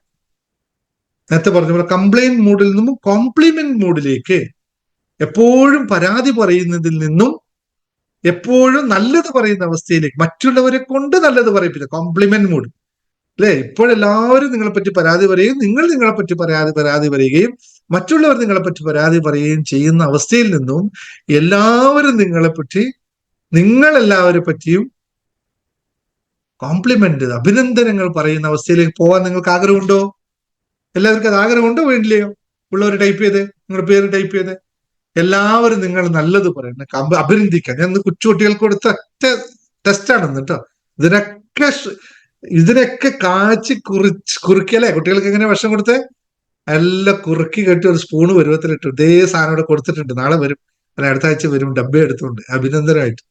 നേരത്തെ പറഞ്ഞ പോലെ കംപ്ലൈന്റ് മൂഡിൽ നിന്നും കോംപ്ലിമെന്റ് മൂഡിലേക്ക്, എപ്പോഴും പരാതി പറയുന്നതിൽ നിന്നും എപ്പോഴും നല്ലത് പറയുന്ന അവസ്ഥയിലേക്ക്, മറ്റുള്ളവരെ കൊണ്ട് നല്ലത് പറയിപ്പില്ല, കോംപ്ലിമെന്റ് മൂഡ് അല്ലെ. ഇപ്പോഴെല്ലാവരും നിങ്ങളെപ്പറ്റി പരാതി പറയും, നിങ്ങൾ നിങ്ങളെപ്പറ്റി പരാതി പറയുകയും മറ്റുള്ളവർ നിങ്ങളെപ്പറ്റി പരാതി പറയുകയും ചെയ്യുന്ന അവസ്ഥയിൽ നിന്നും എല്ലാവരും നിങ്ങളെല്ലാവരെ പറ്റിയും കോംപ്ലിമെന്റ്, അഭിനന്ദനങ്ങൾ പറയുന്ന അവസ്ഥയിലേക്ക് പോകാൻ നിങ്ങൾക്ക് ആഗ്രഹമുണ്ടോ? എല്ലാവർക്കും അത് ആഗ്രഹമുണ്ടോ? വേണ്ടില്ലയോ? ഉള്ളവർ ടൈപ്പ് ചെയ്ത്, നിങ്ങളുടെ പേര് ടൈപ്പ് ചെയ്ത്, എല്ലാവരും നിങ്ങൾ നല്ലത് പറയുന്നത് അഭിനന്ദിക്കാൻ. ഞാൻ കൊച്ചുകുട്ടികൾക്ക് കൊടുത്ത ടെസ്റ്റാണെന്ന് കേട്ടോ. ഇതിനൊക്കെ കാച്ചി കുറുക്കിയല്ലേ കുട്ടികൾക്ക് എങ്ങനെ ഭക്ഷണം കൊടുത്തേ? എല്ലാം കുറുക്കി കെട്ടി ഒരു സ്പൂണ് പരുവത്തിലിട്ടു. ഇതേ സാധനം ഇവിടെ കൊടുത്തിട്ടുണ്ട്, നാളെ വരും, അല്ല അടുത്ത ആഴ്ച വരും, ഡബ്ബ എടുത്തുകൊണ്ട് അഭിനന്ദനമായിട്ട്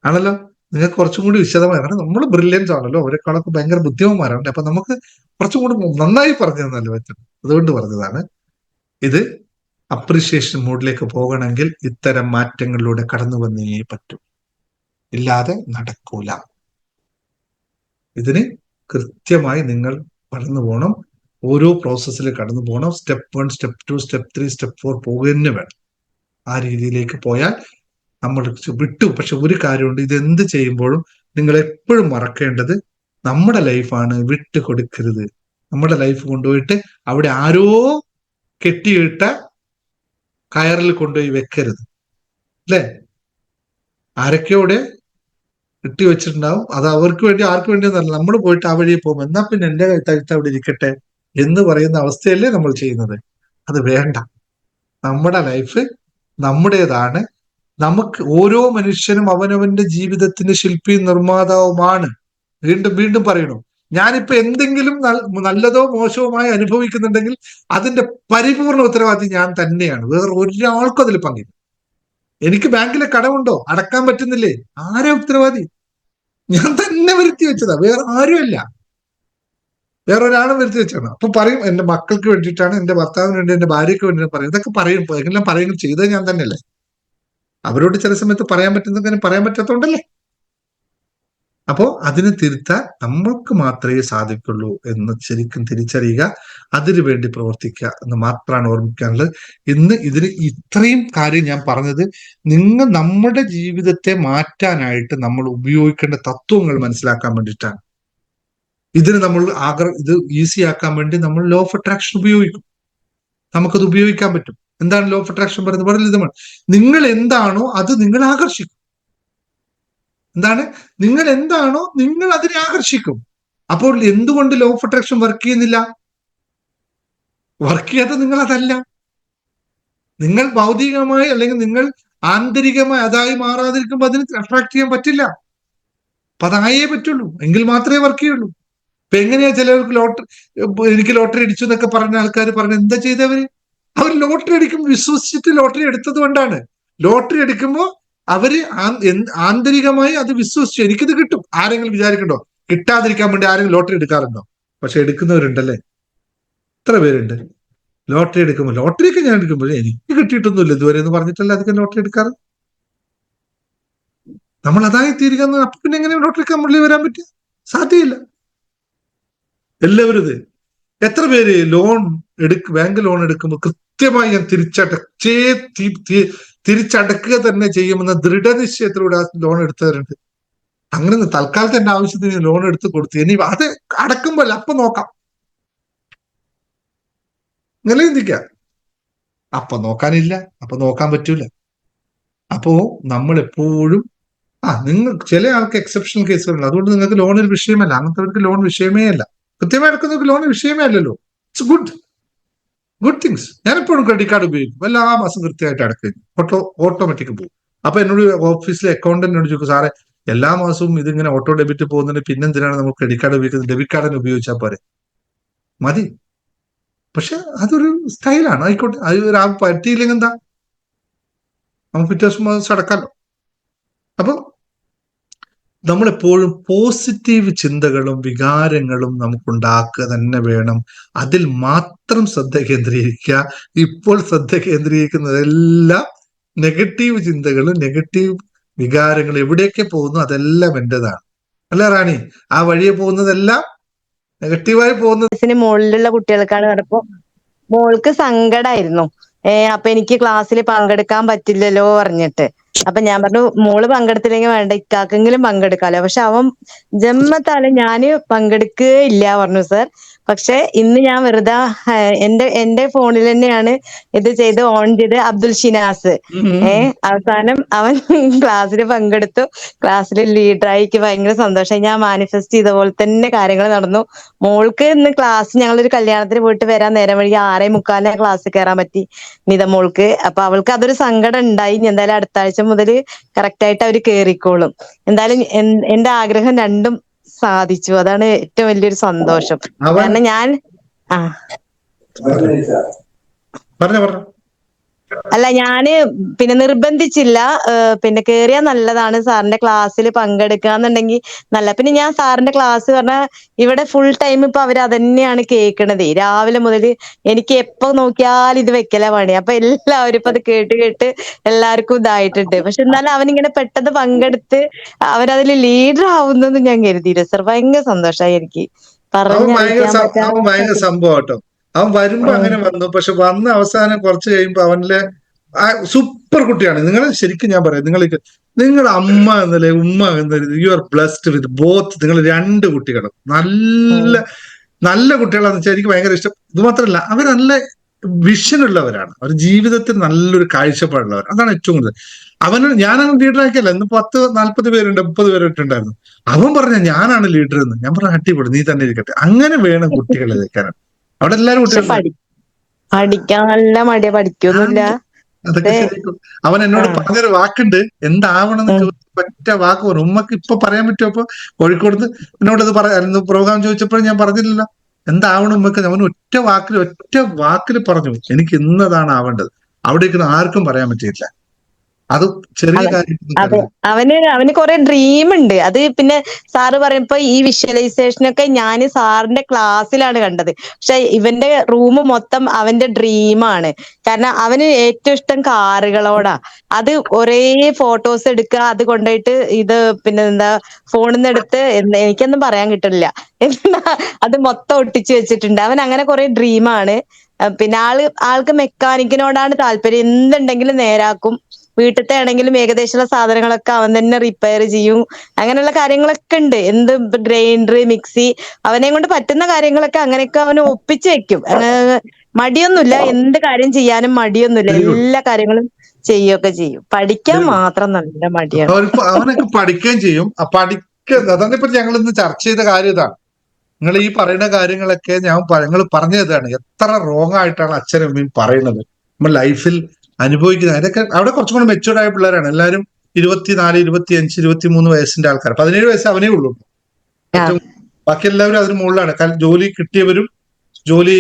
ആണല്ലോ. നിങ്ങൾക്ക് കുറച്ചും കൂടി വിശദമായി, കാരണം നമ്മൾ ബ്രില്യൻസ് ആണല്ലോ, അവരെക്കാളൊക്കെ ഭയങ്കര ബുദ്ധിമാന്മാരാണ്. അപ്പൊ നമുക്ക് കുറച്ചും കൂടി നന്നായി പറഞ്ഞു തന്നല്ലോ പറ്റും. അതുകൊണ്ട് പറഞ്ഞതാണ്. ഇത് അപ്രിഷിയേഷൻ മൂഡിലേക്ക് പോകണമെങ്കിൽ ഇത്തരം മാറ്റങ്ങളിലൂടെ കടന്നു വന്നേ പറ്റും, ഇല്ലാതെ നടക്കൂല. ഇതിന് കൃത്യമായി നിങ്ങൾ കടന്നു പോകണം. ഓരോ പ്രോസസ്സിൽ കടന്നു പോകണം. സ്റ്റെപ്പ് 1, സ്റ്റെപ്പ് 2, സ്റ്റെപ്പ് 3, സ്റ്റെപ്പ് 4 പോകുക തന്നെ വേണം. ആ രീതിയിലേക്ക് പോയാൽ നമ്മൾ വിട്ടു. പക്ഷെ ഒരു കാര്യമുണ്ട്, ഇതെന്ത് ചെയ്യുമ്പോഴും നിങ്ങൾ എപ്പോഴും മറക്കേണ്ടത് നമ്മുടെ ലൈഫാണ്, വിട്ടു കൊടുക്കരുത്. നമ്മുടെ ലൈഫ് കൊണ്ടുപോയിട്ട് അവിടെ ആരോ കെട്ടിയിട്ട കയറിൽ കൊണ്ടുപോയി വെക്കരുത്, അല്ലേ? ആരൊക്കെയോടെ കെട്ടി വെച്ചിട്ടുണ്ടാവും. അത് അവർക്ക് വേണ്ടി, ആർക്ക് വേണ്ടി എന്നല്ല. നമ്മൾ പോയിട്ട് ആ വഴിയെ പോകും, എന്നാ പിന്നെ എന്റെ കഴുത്ത് അവിടെ ഇരിക്കട്ടെ എന്ന് പറയുന്ന അവസ്ഥയല്ലേ നമ്മൾ ചെയ്യുന്നത്. അത് വേണ്ട. നമ്മുടെ ലൈഫ് നമ്മുടേതാണ്. നമുക്ക് ഓരോ മനുഷ്യനും അവനവന്റെ ജീവിതത്തിന്റെ ശില്പിയും നിർമ്മാതാവുമാണ്. വീണ്ടും വീണ്ടും പറയണു, ഞാനിപ്പോ എന്തെങ്കിലും നല്ലതോ മോശവുമായി അനുഭവിക്കുന്നുണ്ടെങ്കിൽ അതിന്റെ പരിപൂർണ ഉത്തരവാദി ഞാൻ തന്നെയാണ്. വേറെ ഒരാൾക്കും അതിൽ പങ്കില്ല. എനിക്ക് ബാങ്കിലെ കടമുണ്ടോ, അടക്കാൻ പറ്റുന്നില്ലേ, ആരാ ഉത്തരവാദി? ഞാൻ തന്നെ വരുത്തി വെച്ചതാ, വേറെ ആരുമല്ല, വേറൊരാളും വരുത്തി വെച്ചാണ്. അപ്പൊ പറയും എന്റെ മക്കൾക്ക് വേണ്ടിയിട്ടാണ്, എന്റെ ഭർത്താവിന് വേണ്ടി, എന്റെ ഭാര്യയ്ക്ക് വേണ്ടിയിട്ട് പറയും. ഇതൊക്കെ പറയും, എല്ലാം പറയുമെങ്കിൽ ചെയ്തത് ഞാൻ തന്നെയല്ലേ. അവരോട് ചില സമയത്ത് പറയാൻ പറ്റുന്ന പറയാൻ പറ്റാത്തോണ്ടല്ലേ. അപ്പോ അതിനെ തിരുത്താൻ നമ്മൾക്ക് മാത്രമേ സാധിക്കുള്ളൂ എന്ന് ശരിക്കും തിരിച്ചറിയുക, അതിനു വേണ്ടി പ്രവർത്തിക്കുക എന്ന് മാത്രമാണ് ഓർമ്മിക്കാനുള്ളത്. ഇന്ന് ഇതിന് ഇത്രയും കാര്യം ഞാൻ പറഞ്ഞത് നമ്മുടെ ജീവിതത്തെ മാറ്റാനായിട്ട് നമ്മൾ ഉപയോഗിക്കേണ്ട തത്വങ്ങൾ മനസ്സിലാക്കാൻ വേണ്ടിയിട്ടാണ്. ഇതിന് നമ്മൾ ഇത് ഈസി ആക്കാൻ വേണ്ടി നമ്മൾ ലോ ഓഫ് അട്രാക്ഷൻ ഉപയോഗിക്കും. നമുക്കത് ഉപയോഗിക്കാൻ പറ്റും. എന്താണ് ലോ ഓഫ് അട്രാക്ഷൻ പറയുന്നത്? വളരെ ലളിതമാണ്. നിങ്ങൾ എന്താണോ അത് നിങ്ങൾ ആകർഷിക്കും. എന്താണ്? നിങ്ങൾ എന്താണോ നിങ്ങൾ അതിനെ ആകർഷിക്കും. അപ്പോൾ എന്തുകൊണ്ട് ലോ ഓഫ് അട്രാക്ഷൻ വർക്ക് ചെയ്യുന്നില്ല? വർക്ക് ചെയ്യാതെ നിങ്ങൾ അതല്ല. നിങ്ങൾ ഭൗതികമായി അല്ലെങ്കിൽ നിങ്ങൾ ആന്തരികമായി അതായി മാറാതിരിക്കുമ്പോൾ അതിന് അട്രാക്ട് ചെയ്യാൻ പറ്റില്ല. അപ്പൊ അതായേ പറ്റുള്ളൂ, എങ്കിൽ മാത്രമേ വർക്ക് ചെയ്യുള്ളൂ. ഇപ്പൊ എങ്ങനെയാ ചിലർക്ക് എനിക്ക് ലോട്ടറി അടിച്ചു എന്നൊക്കെ പറഞ്ഞ ആൾക്കാർ പറഞ്ഞ എന്താ ചെയ്തവര്? അവർ ലോട്ടറി അടിക്കുമ്പോൾ വിശ്വസിച്ചിട്ട് ലോട്ടറി എടുത്തത് കൊണ്ടാണ്. ലോട്ടറി എടുക്കുമ്പോൾ അവര് ആന്തരികമായി അത് വിശ്വസിച്ചു എനിക്കിത് കിട്ടും. ആരെങ്കിലും വിചാരിക്കണ്ടോ കിട്ടാതിരിക്കാൻ വേണ്ടി ആരെങ്കിലും ലോട്ടറി എടുക്കാറുണ്ടോ? പക്ഷെ എടുക്കുന്നവരുണ്ടല്ലേ, എത്ര പേരുണ്ട്. ലോട്ടറി എടുക്കുമ്പോൾ ലോട്ടറിയൊക്കെ ഞാൻ എടുക്കുമ്പോൾ എനിക്ക് കിട്ടിയിട്ടൊന്നുമില്ല ഇതുവരെ എന്ന് പറഞ്ഞിട്ടല്ല അധികം ലോട്ടറി എടുക്കാറ്. നമ്മൾ അതായി തീരുക. അപ്പൊ പിന്നെ എങ്ങനെ ലോട്ടറിക്ക് മുകളിൽ വരാൻ പറ്റുക? സാധ്യമില്ല. എല്ലാവരും ഇത് എത്ര പേര് ബാങ്ക് ലോൺ എടുക്കുമ്പോൾ കൃത്യമായി ഞാൻ തിരിച്ചടക്കുക തന്നെ ചെയ്യുമെന്ന ദൃഢനിശ്ചയത്തിലൂടെ ആ ലോൺ എടുത്തവരുണ്ട്. അങ്ങനെ തൽക്കാലത്ത് എന്റെ ആവശ്യത്തിന് ലോൺ എടുത്ത് കൊടുത്തു, ഇനി അത് അടക്കുമ്പോൾ അപ്പൊ നോക്കാം, ഇങ്ങനെ ചിന്തിക്കാം. അപ്പൊ നോക്കാനില്ല, അപ്പൊ നോക്കാൻ പറ്റൂല. അപ്പോ നമ്മൾ എപ്പോഴും നിങ്ങൾ ചില ആൾക്ക് എക്സെപ്ഷണൽ കേസുകളുണ്ട്, അതുകൊണ്ട് നിങ്ങൾക്ക് ലോൺ ഒരു വിഷയമല്ല. അങ്ങനത്തെ ലോൺ വിഷയമേ അല്ല. കൃത്യമായി എടുക്കുന്നവർക്ക് ലോൺ വിഷയമേ അല്ലല്ലോ. It's good things. ഞാൻ എപ്പോഴും ക്രെഡിറ്റ് കാർഡ് ഉപയോഗിക്കും, എല്ലാ മാസം കൃത്യമായിട്ട് അടക്കും, ഓട്ടോമാറ്റിക് പോകും. അപ്പൊ എന്നോട് ഓഫീസിലെ അക്കൗണ്ടന്റിനോട് ചോദിക്കും, സാറേ എല്ലാ മാസവും ഇതിങ്ങനെ ഓട്ടോ ഡെബിറ്റ് പോകുന്നതിന് പിന്നെന്തിനാണ് നമ്മൾ ക്രെഡിറ്റ് കാർഡ് ഉപയോഗിക്കുന്നത്? ഡെബിറ്റ് കാർഡിന് ഉപയോഗിച്ചാൽ പോരെ, മതി. പക്ഷെ അതൊരു സ്റ്റൈലാണ്, ആയിക്കോട്ടെ. അത് പറ്റിയില്ലെങ്കിൽ എന്താ, നമുക്ക് പിറ്റേ ദിവസം അടക്കാമല്ലോ. അപ്പൊ നമ്മളെപ്പോഴും പോസിറ്റീവ് ചിന്തകളും വികാരങ്ങളും നമുക്കുണ്ടാക്കുക തന്നെ വേണം. അതിൽ മാത്രം ശ്രദ്ധ കേന്ദ്രീകരിക്കുക. ഇപ്പോൾ ശ്രദ്ധ കേന്ദ്രീകരിക്കുന്നതെല്ലാം നെഗറ്റീവ് ചിന്തകളും നെഗറ്റീവ് വികാരങ്ങളും എവിടെയൊക്കെ പോകുന്നു അതെല്ലാം എന്റേതാണ്, അല്ല റാണി? ആ വഴിയെ പോകുന്നതെല്ലാം നെഗറ്റീവായി പോകുന്നത്. മുകളിലുള്ള കുട്ടികൾക്കാണ് പറഞ്ഞപ്പോ മോൾക്ക് സങ്കടായിരുന്നു. അപ്പൊ എനിക്ക് ക്ലാസ്സിൽ പങ്കെടുക്കാൻ പറ്റില്ലല്ലോ പറഞ്ഞിട്ട്. അപ്പൊ ഞാൻ പറഞ്ഞു മോള് പങ്കെടുത്തില്ലെങ്കിൽ വേണ്ട, ഇക്കാക്കെങ്കിലും പങ്കെടുക്കാലോ. പക്ഷെ അവൻ ജന്മത്താല് ഞാന് പങ്കെടുക്കുകയില്ല പറഞ്ഞു സർ. പക്ഷെ ഇന്ന് ഞാൻ വെറുതെ എന്റെ ഫോണിൽ തന്നെയാണ് ഇത് ചെയ്ത് ഓൺ ചെയ്ത് അബ്ദുൽ ഷിനാസ്. അവസാനം അവൻ ക്ലാസ്സിൽ പങ്കെടുത്തു, ക്ലാസ്സിൽ ലീഡറായിക്ക് ഭയങ്കര സന്തോഷമായി. ഞാൻ മാനിഫെസ്റ്റ് ചെയ്ത പോലെ തന്നെ കാര്യങ്ങൾ നടന്നു. മോൾക്ക് ഇന്ന് ക്ലാസ്, ഞങ്ങളൊരു കല്യാണത്തിന് പോയിട്ട് വരാൻ നേരം വഴി 6:45 ക്ലാസ് കയറാൻ പറ്റി നിത മോൾക്ക്. അപ്പൊ അവൾക്ക് അതൊരു സങ്കടം ഉണ്ടായി. എന്തായാലും അടുത്ത ആഴ്ച മുതൽ കറക്റ്റ് ആയിട്ട് അവര് കേറിക്കോളും. എന്തായാലും എന്റെ ആഗ്രഹം രണ്ടും സാധിച്ചു. അതാണ് ഏറ്റവും വലിയൊരു സന്തോഷം. കാരണം ഞാൻ അല്ല ഞാന് പിന്നെ നിർബന്ധിച്ചില്ല. പിന്നെ കേറിയാൽ നല്ലതാണ്, സാറിന്റെ ക്ലാസ്സിൽ പങ്കെടുക്കാന്നുണ്ടെങ്കിൽ നല്ല. പിന്നെ ഞാൻ സാറിന്റെ ക്ലാസ് പറഞ്ഞാൽ ഇവിടെ ഫുൾ ടൈം ഇപ്പൊ അവര് അതന്നെയാണ് കേൾക്കണതേ. രാവിലെ മുതൽ എനിക്ക് എപ്പോ നോക്കിയാലും ഇത് വെക്കല പണി. അപ്പൊ എല്ലാവരും ഇപ്പൊ അത് കേട്ട് എല്ലാവർക്കും ഇതായിട്ടുണ്ട്. പക്ഷെ എന്നാലും അവനിങ്ങനെ പെട്ടെന്ന് പങ്കെടുത്ത് അവരതിൽ ലീഡർ ആവുന്നെന്ന് ഞാൻ കരുതിയില്ല സർ. ഭയങ്കര സന്തോഷമായി എനിക്ക്. ഭയങ്കര സംഭവം കേട്ടോ. അവൻ വരുമ്പോ അങ്ങനെ വന്നു, പക്ഷെ വന്ന് അവസാനം കുറച്ച് കഴിയുമ്പോ അവനിലെ സൂപ്പർ കുട്ടിയാണ്. നിങ്ങൾ ശരിക്കും ഞാൻ പറയാം, നിങ്ങളുടെ അമ്മ എന്നല്ലേ ഉമ്മ എന്നല്ലേ, you are blessed with both. നിങ്ങൾ 2 കുട്ടികളും നല്ല കുട്ടികളാന്ന് വെച്ചാൽ എനിക്ക് ഭയങ്കര ഇഷ്ടം. ഇത് മാത്രമല്ല, അവർ നല്ല വിഷൻ ഉള്ളവരാണ്, അവർ ജീവിതത്തിൽ നല്ലൊരു കാഴ്ചപ്പാടുള്ളവർ. അതാണ് ഏറ്റവും കൂടുതൽ. ഞാനാണ് ലീഡർ ആക്കിയല്ല. ഇന്ന് 10-40 പേരുണ്ട്, 30 പേരിട്ടുണ്ടായിരുന്നു. അവൻ പറഞ്ഞ ഞാനാണ് ലീഡർ എന്ന്. ഞാൻ പറഞ്ഞ അടിപൊളി, നീ തന്നെ ഇരിക്കട്ടെ. അങ്ങനെ വേണം കുട്ടികളെ വെക്കാനാണ്. അവിടെ എല്ലാരും പഠിക്കാൻ നല്ല മടിയാ, പഠിക്കൊന്നുമില്ല. അതൊക്കെ ശരിക്കും. അവൻ എന്നോട് പറഞ്ഞൊരു വാക്കുണ്ട്, എന്താവണം ഒറ്റ വാക്ക് പറഞ്ഞു. ഉമ്മക്ക് ഇപ്പൊ പറയാൻ പറ്റുമോ? അപ്പൊ കോഴിക്കോട് എന്നോടത് പറയാം, പ്രോഗ്രാം ചോദിച്ചപ്പോഴും ഞാൻ പറഞ്ഞില്ലല്ലോ എന്താവണം ഉമ്മക്ക്. അവൻ ഒറ്റ വാക്കിൽ പറഞ്ഞു എനിക്ക് ഇന്നതാണ് ആവേണ്ടത്. അവിടെ ഇരിക്കുന്ന ആർക്കും പറയാൻ പറ്റിയില്ല. അത് ചെറിയ അതെ കാര്യം അതെ നിങ്ങൾക്കറിയാം. അവന് കുറെ ഡ്രീം ഉണ്ട്. അത് പിന്നെ സാറ് പറയുമ്പോ ഈ വിഷ്വലൈസേഷനൊക്കെ ഞാൻ സാറിന്റെ ക്ലാസ്സിലാണ് കണ്ടത്. പക്ഷെ ഇവന്റെ റൂം മൊത്തം അവന്റെ ഡ്രീമാണ്. കാരണം അവന് ഏറ്റവും ഇഷ്ടം കാറുകളോടാ. അത് ഒരേ ഫോട്ടോസ് എടുക്കുക, അത് കൊണ്ടുപോയിട്ട് ഇത് പിന്നെ എന്താ ഫോണിൽ നിന്ന് എടുത്ത് എനിക്കൊന്നും പറയാൻ കിട്ടില്ല. എന്നാ അത് മൊത്തം ഒട്ടിച്ചു വെച്ചിട്ടുണ്ട്. അവൻ അങ്ങനെ കുറെ ഡ്രീമാണ്. പിന്നെ ആൾക്ക് മെക്കാനിക്കിനോടാണ് താല്പര്യം. എന്തുണ്ടെങ്കിലും നേരാക്കും. വീട്ടിലത്തെ ആണെങ്കിലും ഏകദേശമുള്ള സാധനങ്ങളൊക്കെ അവൻ തന്നെ റിപ്പയർ ചെയ്യും. അങ്ങനെയുള്ള കാര്യങ്ങളൊക്കെ ഉണ്ട്. എന്ത് ഗ്രൈൻഡർ, മിക്സി, അവനെ കൊണ്ട് പറ്റുന്ന കാര്യങ്ങളൊക്കെ അങ്ങനെയൊക്കെ അവന് ഒപ്പിച്ച് വെക്കും. മടിയൊന്നുമില്ല, എന്ത് കാര്യം ചെയ്യാനും മടിയൊന്നുമില്ല. Very good. എല്ലാ കാര്യങ്ങളും ചെയ്യുകയൊക്കെ ചെയ്യും. പഠിക്കാൻ മാത്രം നല്ല മടിയാണ്. അവനൊക്കെ പഠിക്കുകയും ചെയ്യും. അതാണ് ഇപ്പൊ ഞങ്ങൾ ഇന്ന് ചർച്ച ചെയ്ത കാര്യം ഇതാണ്. നിങ്ങൾ ഈ പറയുന്ന കാര്യങ്ങളൊക്കെ നിങ്ങൾ പറഞ്ഞതാണ് എത്ര റോങ് ആയിട്ടാണ് അച്ഛനും അമ്മയും പറയുന്നത്. നമ്മൾ ലൈഫിൽ അനുഭവിക്കുന്നത് അതൊക്കെ അവിടെ കുറച്ചും കൂടെ മെച്ചുവർഡ് ആയ പിള്ളേരാണ് എല്ലാവരും. 24, 25, 23 വയസ്സിന്റെ ആൾക്കാർ. 17 വയസ്സ് അവനേ ഉള്ളൂ ഏറ്റവും. ബാക്കി എല്ലാവരും അതിന് മുകളിലാണ്. ജോലി കിട്ടിയവരും ജോലി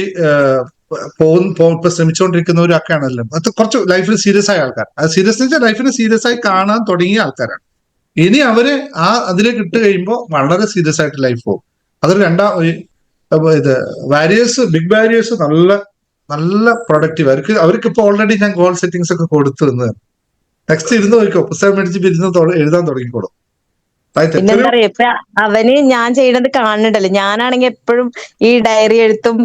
ഇപ്പൊ ശ്രമിച്ചുകൊണ്ടിരിക്കുന്നവരും ഒക്കെ ആണല്ലോ. അത് കുറച്ച് ലൈഫിൽ സീരിയസ് ആയ ആൾക്കാർ. അത് സീരിയസ് വെച്ചാൽ ലൈഫിനെ സീരിയസ് ആയി കാണാൻ തുടങ്ങിയ ആൾക്കാരാണ്. ഇനി അവര് അതിലേക്ക് ഇട്ട് കഴിയുമ്പോൾ വളരെ സീരിയസ് ആയിട്ട് ലൈഫ് പോകും. അതൊരു ഇത് ബിഗ് ബാരിയേഴ്സ് നല്ല നല്ല പ്രൊഡക്റ്റീവ്. അവർക്ക് ഇപ്പൊ ഓൾറെഡി ഞാൻ ഗോൾ സെറ്റിംഗ്സ് ഒക്കെ കൊടുത്തു തന്നത്. നെക്സ്റ്റ് ഇരുന്ന് നോക്കിക്കോ, പുസ്തകം മേടിച്ച് എഴുതാൻ തുടങ്ങിക്കോളും. പിന്നെന്താ പറയാ, ഇപ്പൊ അവന് ഞാൻ ചെയ്യണത് കാണുന്നുണ്ടല്ലോ. ഞാനാണെങ്കിൽ എപ്പോഴും ഈ ഡയറി എഴുത്തും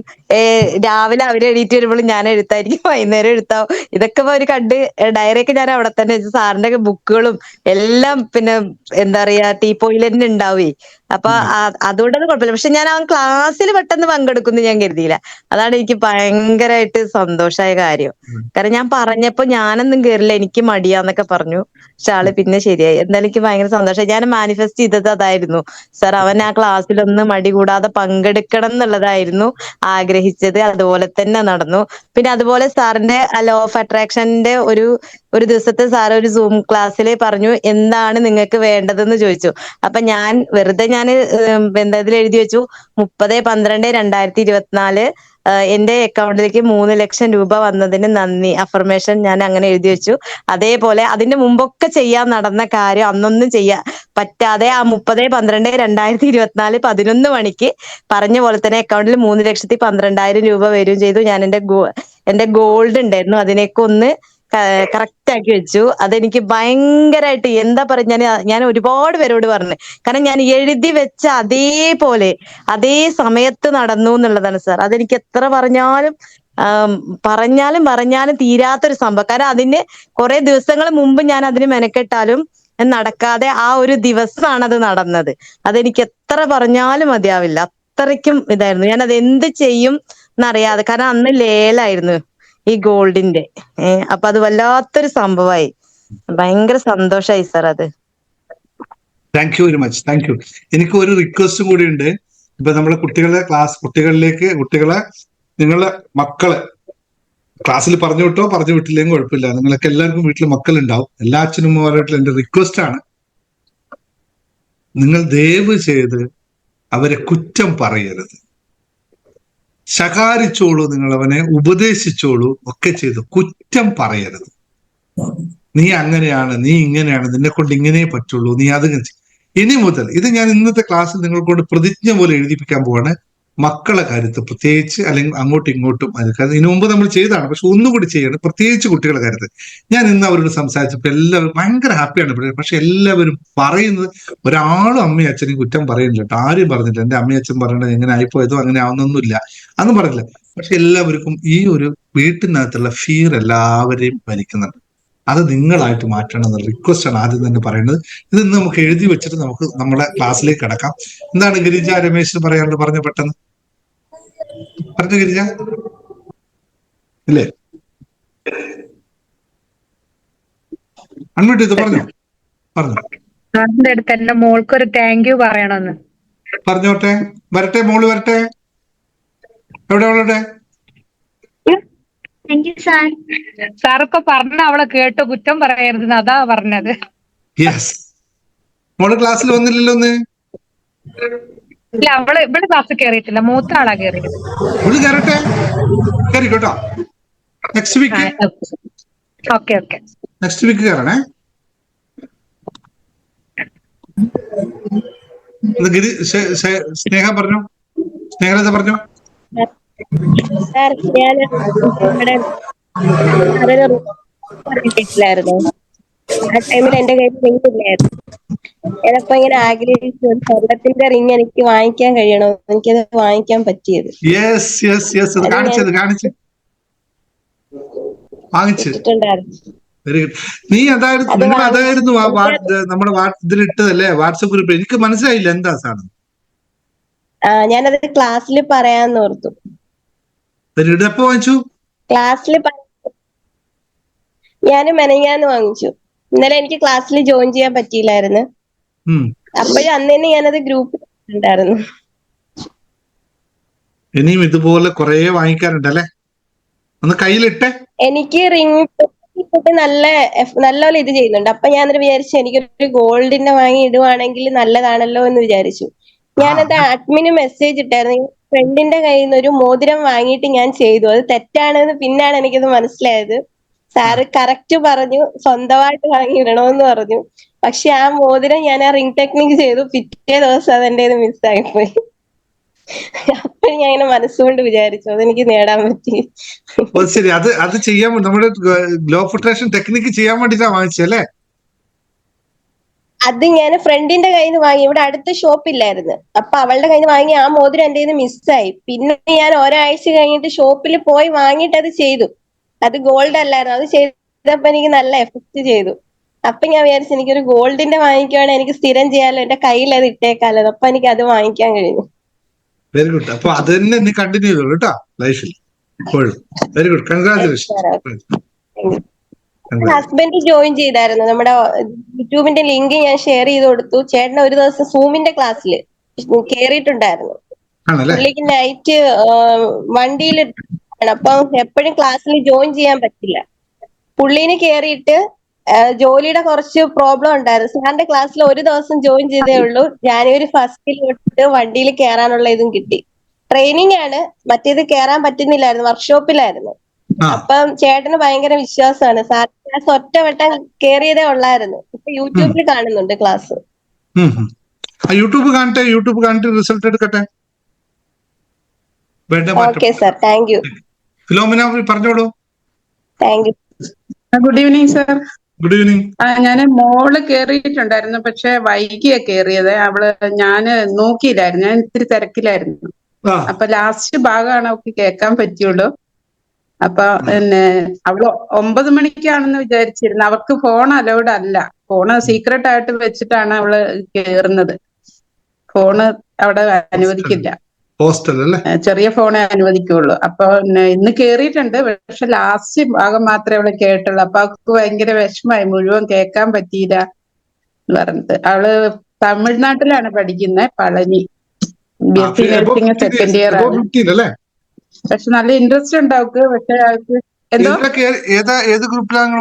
രാവിലെ അവര് എഴുതിയിട്ട് വരുമ്പോഴും ഞാൻ എഴുത്തായിരിക്കും, വൈകുന്നേരം എഴുത്താവും. ഇതൊക്കെ അവര് കണ്ട് ഡയറിയൊക്കെ ഞാൻ അവിടെ തന്നെ വെച്ചു. സാറിന്റെ ഒക്കെ ബുക്കുകളും എല്ലാം പിന്നെ എന്താ പറയാ ടീപ്പോയിൽ തന്നെ ഉണ്ടാവേ. അപ്പൊ അതുകൊണ്ടൊന്നും കുഴപ്പമില്ല. പക്ഷെ ഞാൻ അവൻ ക്ലാസ്സിൽ പെട്ടെന്ന് പങ്കെടുക്കുന്നു ഞാൻ കരുതിയില്ല. അതാണ് എനിക്ക് ഭയങ്കരമായിട്ട് സന്തോഷമായ കാര്യം. കാരണം ഞാൻ പറഞ്ഞപ്പോ ഞാനൊന്നും കേറില്ല, എനിക്ക് മടിയാന്നൊക്കെ പറഞ്ഞു. പക്ഷെ ആള് പിന്നെ ശരിയായി. എന്തായാലും എനിക്ക് ഭയങ്കര സന്തോഷം. ഞാൻ മാനിഫെസ്റ്റ് ചെയ്തത് അതായിരുന്നു. സാർ അവൻ ആ ക്ലാസ്സിലൊന്നും മടി കൂടാതെ പങ്കെടുക്കണം എന്നുള്ളതായിരുന്നു ആഗ്രഹിച്ചത്. അതുപോലെ തന്നെ നടന്നു. പിന്നെ അതുപോലെ സാറിന്റെ ലോ ഓഫ് അട്രാക്ഷന്റെ ഒരു ദിവസത്തെ സാർ ഒരു സൂം ക്ലാസ്സിൽ പറഞ്ഞു എന്താണ് നിങ്ങൾക്ക് വേണ്ടതെന്ന് ചോദിച്ചു. അപ്പൊ ഞാൻ വെറുതെ എന്താ ഇതിൽ എഴുതി വെച്ചു 30/12/2024 എന്റെ അക്കൗണ്ടിലേക്ക് 3 ലക്ഷം രൂപ വന്നതിന് നന്ദി, അഫർമേഷൻ ഞാൻ അങ്ങനെ എഴുതി വെച്ചു. അതേപോലെ അതിന്റെ മുമ്പൊക്കെ ചെയ്യാൻ നടന്ന കാര്യം അന്നൊന്നും പറ്റാതെ ആ 30/12/2024 11 മണിക്ക് പറഞ്ഞ പോലെ തന്നെ അക്കൗണ്ടിൽ 3,12,000 രൂപ വരികയും ചെയ്തു. ഞാൻ എന്റെ ഗോൾഡ് ഉണ്ടായിരുന്നു, അതിനേക്ക് ഒന്ന് കറക്റ്റ് ആക്കി വെച്ചു. അതെനിക്ക് ഭയങ്കരമായിട്ട് എന്താ പറയാ, ഞാൻ ഒരുപാട് പേരോട് പറഞ്ഞു. കാരണം ഞാൻ എഴുതി വെച്ച അതേപോലെ അതേ സമയത്ത് നടന്നു എന്നുള്ളതാണ് സാർ. അതെനിക്ക് എത്ര പറഞ്ഞാലും തീരാത്തൊരു സംഭവം. കാരണം അതിന് കുറെ ദിവസങ്ങൾ മുമ്പ് ഞാൻ അതിന് മെനക്കെട്ടാലും നടക്കാതെ ആ ഒരു ദിവസമാണ് അത് നടന്നത്. അതെനിക്ക് എത്ര പറഞ്ഞാലും മതിയാവില്ല. അത്രയ്ക്കും ഇതായിരുന്നു. ഞാൻ അത് എന്ത് ചെയ്യും എന്നറിയാതെ, കാരണം അന്ന് ലേലായിരുന്നു ഈ ഗോൾഡിന്റെ. അപ്പൊ അത് വല്ലാത്തൊരു സംഭവമായി. ഭയങ്കര സന്തോഷായി സാർ അത്. Thank you very much. Thank you. എനിക്ക് ഒരു റിക്വസ്റ്റും കൂടി ഉണ്ട്. ഇപ്പൊ നമ്മള് കുട്ടികളെ നിങ്ങളെ മക്കളെ ക്ലാസ്സിൽ പറഞ്ഞു വിട്ടോ പറഞ്ഞു വിട്ടില്ലെങ്കിൽ കുഴപ്പമില്ല. നിങ്ങൾക്ക് എല്ലാവർക്കും വീട്ടിൽ മക്കളുണ്ടാവും. എല്ലാ അച്ഛനുമാരായിട്ടുള്ള എന്റെ റിക്വസ്റ്റ് ആണ്, നിങ്ങൾ ദയവ് ചെയ്ത് അവരെ കുറ്റം പറയരുത്. ശകാരിച്ചോളൂ, നിങ്ങൾ അവനെ ഉപദേശിച്ചോളൂ, ഒക്കെ ചെയ്തു. കുറ്റം പറയരുത്. നീ അങ്ങനെയാണ്, നീ ഇങ്ങനെയാണ്, നിന്നെ കൊണ്ട് ഇങ്ങനെ പറ്റുള്ളൂ, നീ അത് ഇനി മുതൽ ഇത് ഞാൻ ഇന്നത്തെ ക്ലാസ്സിൽ നിങ്ങൾക്കൊണ്ട് പ്രതിജ്ഞ പോലെ എഴുതിപ്പിക്കാൻ പോവാണ്. മക്കളെ കാര്യത്തിൽ പ്രത്യേകിച്ച്, അല്ലെങ്കിൽ അങ്ങോട്ടും ഇങ്ങോട്ടും ഇതിനു മുമ്പ് നമ്മൾ ചെയ്താണ്, പക്ഷെ ഒന്നുകൂടി ചെയ്യണം. പ്രത്യേകിച്ച് കുട്ടികളുടെ കാര്യത്തിൽ ഞാൻ ഇന്ന് അവരോട് സംസാരിച്ചപ്പോൾ എല്ലാവരും ഭയങ്കര ഹാപ്പിയാണ്. പക്ഷെ എല്ലാവരും പറയുന്നത്, ഒരാളും അമ്മയും അച്ഛനും കുറ്റം പറയുന്നില്ല കേട്ടോ. ആരും പറഞ്ഞില്ല എന്റെ അമ്മയും അച്ഛൻ പറയണത് എങ്ങനെ ആയിപ്പോയതോ അങ്ങനെ ആവുന്നൊന്നുമില്ല, അതൊന്നും പറഞ്ഞില്ല. പക്ഷെ എല്ലാവർക്കും ഈ ഒരു വീട്ടിനകത്തുള്ള ഫിയർ എല്ലാവരെയും ഭരിക്കുന്നുണ്ട്. അത് നിങ്ങളായിട്ട് മാറ്റണം എന്ന റിക്വസ്റ്റ് ആണ് ആദ്യം തന്നെ പറയുന്നത്. ഇത് നമുക്ക് എഴുതി വെച്ചിട്ട് നമുക്ക് നമ്മുടെ ക്ലാസ്സിലേക്ക് കിടക്കാം. എന്താണ് ഗിരിജ രമേശ് പറയാനുള്ളത്? പറഞ്ഞു പെട്ടെന്ന് പറഞ്ഞു ഗിരിജ. ഇല്ലേ, അൺമ്യൂട്ട് ചെയ്ത് പറഞ്ഞു. സാറിന്റെ അടുത്ത് എന്റെ മോൾക്കൊരു താങ്ക് യു പറയണമെന്ന്. പറഞ്ഞോട്ടെ, വരട്ടെ, മോള് വരട്ടെ. എവിടെ? സാറൊക്കെ പറഞ്ഞ അവളെ കേട്ടോ, കുറ്റം പറയരുതെന്ന് അതാ പറഞ്ഞത്. യെസ്, മോള് ക്ലാസ്സിൽ വന്നില്ലല്ലോ ഒന്ന്. ഇല്ല, ഇവിടെ ക്ലാസ് കയറിയിട്ടില്ല, മൂത്ത ആളാ കയറിയത്. ഇവിടെ കയറട്ടെ, കയറിക്കോട്ടോ. Next week okay next week കയറണേ. ഇത് സ്നേഹ പറഞ്ഞു, സ്നേഹലത പറഞ്ഞു. സാർ ഞാൻ നമ്മുടെ സാറിന് പറഞ്ഞിട്ടില്ലായിരുന്നു. ആ ടൈമിൽ എന്റെ കയ്യിൽ റിംഗ് ഇല്ലായിരുന്നു. ഞാനപ്പോ ഇങ്ങനെ ആഗ്രഹിച്ചു ഒരു സ്വർണത്തിന്റെ റിംഗ് എനിക്ക് വാങ്ങിക്കാൻ കഴിയണോ, എനിക്കത് വാങ്ങിക്കാൻ പറ്റിയത്. യെസ് യെസ് യെസ്, അത് അത് ഞാൻ കാണിച്ച് വാങ്ങിച്ച്. ഇട്ടിട്ടുണ്ടായിരുന്നു. Very good. നീ അതായിരുന്നു, അത് നിങ്ങൾ വാങ്ങി അതായിരുന്നു നമ്മുടെ ഇതിലിട്ടതല്ലേ വാട്സപ്പ് ഗ്രൂപ്പ്. എനിക്ക് മനസ്സിലായില്ല എന്താ സാധനം. ഞാനത് ക്ലാസ്സിൽ പറയാന്ന് ഓർത്തു. എപ്പോ വാങ്ങിച്ചു? ക്ലാസ്സിൽ ഞാൻ മെനങ്ങാന്ന് വാങ്ങിച്ചു. ഇന്നലെ എനിക്ക് ക്ലാസ്സിൽ ജോയിൻ ചെയ്യാൻ പറ്റിയില്ലായിരുന്നു. അപ്പോഴും അന്ന് തന്നെ ഞാനത് ഗ്രൂപ്പിൽ ഉണ്ടായിരുന്നു. ഇനിയും ഇതുപോലെ കുറെ വാങ്ങിക്കാനുണ്ടല്ലേ, ഒന്ന് കയ്യിലിട്ടെ. എനിക്ക് റിംഗ് നല്ലപോലെ ഇത് ചെയ്യുന്നുണ്ട്. അപ്പൊ ഞാൻ വിചാരിച്ചു എനിക്കൊരു ഗോൾഡിന്റെ വാങ്ങി ഇടുവാണെങ്കിൽ നല്ലതാണല്ലോ എന്ന് വിചാരിച്ചു. ഞാനത് അഡ്മിന് മെസ്സേജ് ഇട്ടായിരുന്നു. ഫ്രണ്ടിന്റെ കയ്യിൽ നിന്ന് ഒരു മോതിരം വാങ്ങിയിട്ട് ഞാൻ ചെയ്തു. അത് തെറ്റാണെന്ന് പിന്നാണ് എനിക്കത് മനസ്സിലായത്. സാറ് കറക്റ്റ് പറഞ്ഞു, സ്വന്തമായിട്ട് വാങ്ങി ഇടണമെന്ന് പറഞ്ഞു. പക്ഷെ ആ മോതിരം ഞാൻ ആ റിംഗ് ടെക്നിക്ക് ചെയ്തു. പിറ്റേ ദിവസം അതെന്റെ മിസ്സായിപ്പോയി. അപ്പൊ ഞാൻ ഇങ്ങനെ മനസ്സുകൊണ്ട് വിചാരിച്ചു അതെനിക്ക് നേടാൻ പറ്റി. ശരി, അത് ചെയ്യാൻ നമ്മുടെ ലോ ഫിൽട്രേഷൻ ടെക്നിക്ക് ചെയ്യാൻ വേണ്ടിട്ടാ വാങ്ങിച്ചല്ലേ? അത് ഞാൻ ഫ്രണ്ടിന്റെ കയ്യിൽ നിന്ന് വാങ്ങി. ഇവിടെ അടുത്ത ഷോപ്പില്ലായിരുന്നു. അപ്പൊ അവളുടെ കയ്യിൽ നിന്ന് വാങ്ങി ആ മോതിരം എന്റെ കയ്യിൽ നിന്ന് മിസ്സായി. പിന്നെ ഞാൻ ഒരാഴ്ച കഴിഞ്ഞിട്ട് ഷോപ്പിൽ പോയി വാങ്ങിയിട്ട് അത് ചെയ്തു. അത് ഗോൾഡ് അല്ലായിരുന്നു. അത് ചെയ്തപ്പോ എനിക്ക് നല്ല എഫക്ട് ചെയ്തു. അപ്പൊ ഞാൻ വിചാരിച്ചു എനിക്കൊരു ഗോൾഡിന്റെ വാങ്ങിക്കുവാണെങ്കിൽ എനിക്ക് സ്ഥിരം ചെയ്യാലോ, എന്റെ കയ്യിൽ അത് ഇട്ടേക്കാലോ. അപ്പൊ എനിക്ക് അത് വാങ്ങിക്കാൻ കഴിഞ്ഞു. Very good. അപ്പൊ അത് തന്നെ നീ കണ്ടിന്യൂ ചെയ്തോളൂ കേട്ടോ ലൈഫിൽ ഇപ്പോഴും. Very good, congratulation. Husband join ചെയ്തായിരുന്നു. നമ്മുടെ യൂട്യൂബിന്റെ ലിങ്ക് ഞാൻ ഷെയർ ചെയ്ത് കൊടുത്തു. ചേട്ടന് ഒരു ദിവസം സൂമിന്റെ ക്ലാസ്സിൽ കേറിയിട്ടുണ്ടായിരുന്നു. പുള്ളിക്ക് നൈറ്റ് വണ്ടിയിൽ അപ്പൊ എപ്പോഴും ക്ലാസ്സിൽ ജോയിൻ ചെയ്യാൻ പറ്റില്ല. പുള്ളീന് കേറിയിട്ട് ജോലിയുടെ കുറച്ച് പ്രോബ്ലം ഉണ്ടായിരുന്നു. സാറിന്റെ ക്ലാസ്സിൽ ഒരു ദിവസം ജോയിൻ ചെയ്തേ ഉള്ളൂ. ജാനുവരി 1 തൊട്ട് വണ്ടിയിൽ കയറാനുള്ള ഇതും കിട്ടി. ട്രെയിനിങ് ആണ്, മറ്റേത് കയറാൻ പറ്റുന്നില്ലായിരുന്നു, വർക്ക്ഷോപ്പിലായിരുന്നു. അപ്പം ചേട്ടന് ഭയങ്കര വിശ്വാസമാണ്. സാർ ക്ലാസ് ഒറ്റവട്ടം കേറിയതേ ഉള്ളായിരുന്നു. ഇപ്പൊ യൂട്യൂബിൽ കാണുന്നുണ്ട് ക്ലാസ്. യൂട്യൂബ് കാണട്ടെ റിസൾട്ട് എടുക്കട്ടെ. Okay sir, thank you. Philomina പറഞ്ഞോളൂ. Thank you. Good evening sir. Good evening. ഞാൻ മോള് കേറിയിട്ടുണ്ടായിരുന്നു, പക്ഷെ വൈകിയാ കേറിയത്. ഞാന് നോക്കിയില്ലായിരുന്നു, ഞാൻ ഇത്തിരി തിരക്കിലായിരുന്നു. അപ്പൊ ലാസ്റ്റ് ഭാഗമാണ് അവൾക്ക് കേൾക്കാൻ പറ്റിയുള്ളൂ. അപ്പൊ അവള് 9 മണിക്കാണെന്ന് വിചാരിച്ചിരുന്നു. അവർക്ക് ഫോൺ അലൗഡ് അല്ല. ഫോണ് സീക്രട്ട് ആയിട്ട് വെച്ചിട്ടാണ് അവള് കേറുന്നത്. ഫോണ് അവിടെ അനുവദിക്കില്ല, ചെറിയ ഫോണേ അനുവദിക്കുള്ളൂ. അപ്പൊ ഇന്ന് കേറിയിട്ടുണ്ട്, പക്ഷെ ലാസ്റ്റ് ഭാഗം മാത്രമേ അവള് കേട്ടുള്ളൂ. അപ്പൊ അവൾക്ക് ഭയങ്കര വിഷമായി, മുഴുവൻ കേൾക്കാൻ പറ്റിയില്ല എന്ന് പറഞ്ഞിട്ട്. അവള് തമിഴ്നാട്ടിലാണ് പഠിക്കുന്നത്, Palani. BSc nursing second year ആണ്. പക്ഷെ നല്ല ഇൻട്രസ്റ്റ് ഉണ്ട് അവൾക്ക്. പക്ഷെ അവൾക്ക് ഏത് ഗ്രൂപ്പിലാണ്?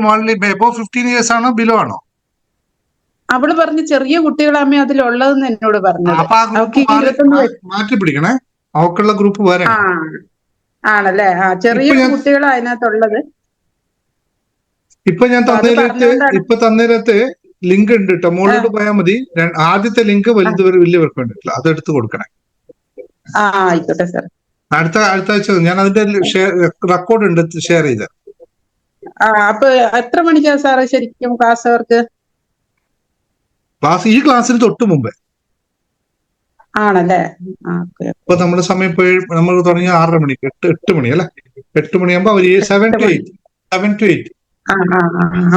15 years ആണോ ബിലോ ആണോ? അവള് പറഞ്ഞ് ചെറിയ കുട്ടികളാമ്മ അതിലുള്ളതെന്ന് എന്നോട് പറഞ്ഞത്. അവൾക്ക് 21 മാറ്റി പിടിക്കണേ, അവക്കുള്ള ഗ്രൂപ്പ് വേറെ. ആണല്ലേ? ചെറിയ കുട്ടികളാ അതിനകത്തുള്ളത്. ഇപ്പൊ ഞാൻ തന്നേരത്ത് ലിങ്ക് ഉണ്ട് കേട്ടോ, മുകളിലോട്ട് പോയാൽ മതി. ആദ്യത്തെ ലിങ്ക് വലിയവർക്ക് വേണ്ടിട്ടില്ല, അതെടുത്ത് കൊടുക്കണേ. ആയിക്കോട്ടെ സാർ. അടുത്ത ആഴ്ച ഞാൻ അതിന്റെ റെക്കോർഡ് ഉണ്ട്, ഷെയർ ചെയ്ത. അപ്പൊ എത്ര മണിക്കാ സാറ് ശരിക്കും ക്ലാസ് അവർക്ക്? ഈ ക്ലാസ്സിന് തൊട്ട് മുമ്പേ ആണല്ലേ? ഇപ്പൊ നമ്മുടെ സമയം നമ്മൾ തുടങ്ങിയ 6:30 മണിക്ക്, 8 മണി അല്ലെ? 8 മണിയാകുമ്പോ അവര് 7 to 8.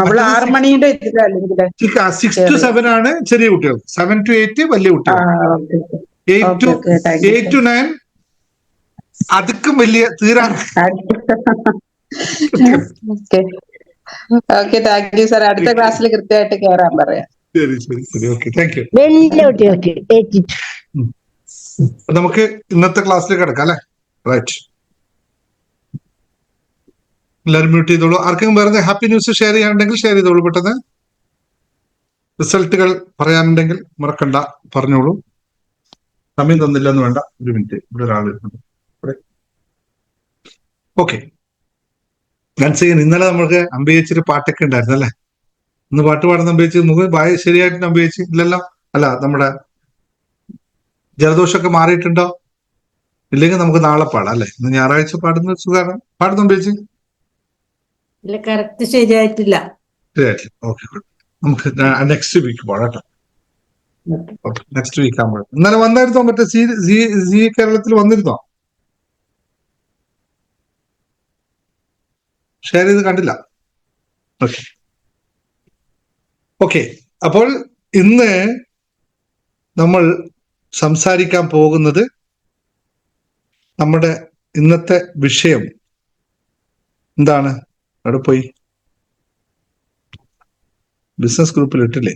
അവള് 6 മണിയുടെ 6 to 7 ആണ് ചെറിയ കുട്ടികൾ, 7 to 8 വലിയ കുട്ടികൾ, 8 to 9 അതുക്കും വലിയ തീരാണ്. Okay, thank you sir. അടുത്ത ക്ലാസ്സിൽ കൃത്യമായിട്ട് കയറാൻ പറയാം. ശരി, ഓക്കെ, താങ്ക് യു. നമുക്ക് ഇന്നത്തെ ക്ലാസ്സിലേക്ക് കിടക്കാം അല്ലെ? റൈറ്റ്, എല്ലാവരും മ്യൂട്ട് ചെയ്തോളൂ. ആർക്കെങ്കിലും വേറെ ഹാപ്പി ന്യൂസ് ഷെയർ ചെയ്യാനുണ്ടെങ്കിൽ ഷെയർ ചെയ്തോളൂ. പെട്ടെന്ന് റിസൾട്ടുകൾ പറയാനുണ്ടെങ്കിൽ മറക്കണ്ട, പറഞ്ഞോളൂ. സമയം തന്നില്ല എന്ന് വേണ്ട. ഒരു മിനിറ്റ്, ഇവിടെ ഒരാൾ വരുന്നുണ്ട്. ഓക്കെ, ഇന്നലെ നമുക്ക് അമ്പേച്ചിരി പാട്ടൊക്കെ ഉണ്ടായിരുന്നു അല്ലെ? ഇന്ന് പാട്ട് പാടുന്ന അമ്പേച്ചി, മുഖം ശരിയായിട്ട് അമ്പേച്ചി ഇല്ലല്ലോ? അല്ല നമ്മുടെ ജലദോഷമൊക്കെ മാറിയിട്ടുണ്ടോ? ഇല്ലെങ്കിൽ നമുക്ക് നാളെ പാടാം അല്ലെ? ഇന്ന് ഞായറാഴ്ച പാടുന്ന സുഖമാണ്. പാടുന്നു ചേച്ചി? ഇല്ല, കറക്റ്റ് ശരിയായിട്ടില്ല. ശരിയായിട്ടില്ല. ഓക്കെ, നമുക്ക് നെക്സ്റ്റ് വീക്ക് പാടാം കേട്ടോ. നെക്സ്റ്റ് വീക്ക് ആകുമ്പോൾ. ഇന്നലെ വന്നായിരുന്നോ മറ്റേ സി കേരളത്തിൽ വന്നിരുന്നോ? ഷെയർ ചെയ്ത് കണ്ടില്ല. Okay okay. അപ്പോൾ ഇന്ന് നമ്മൾ സംസാരിക്കാൻ പോകുന്നത് നമ്മുടെ ഇന്നത്തെ വിഷയം എന്താണ്? അവിടെ പോയി ബിസിനസ് ഗ്രൂപ്പിൽ ഇട്ടില്ലേ?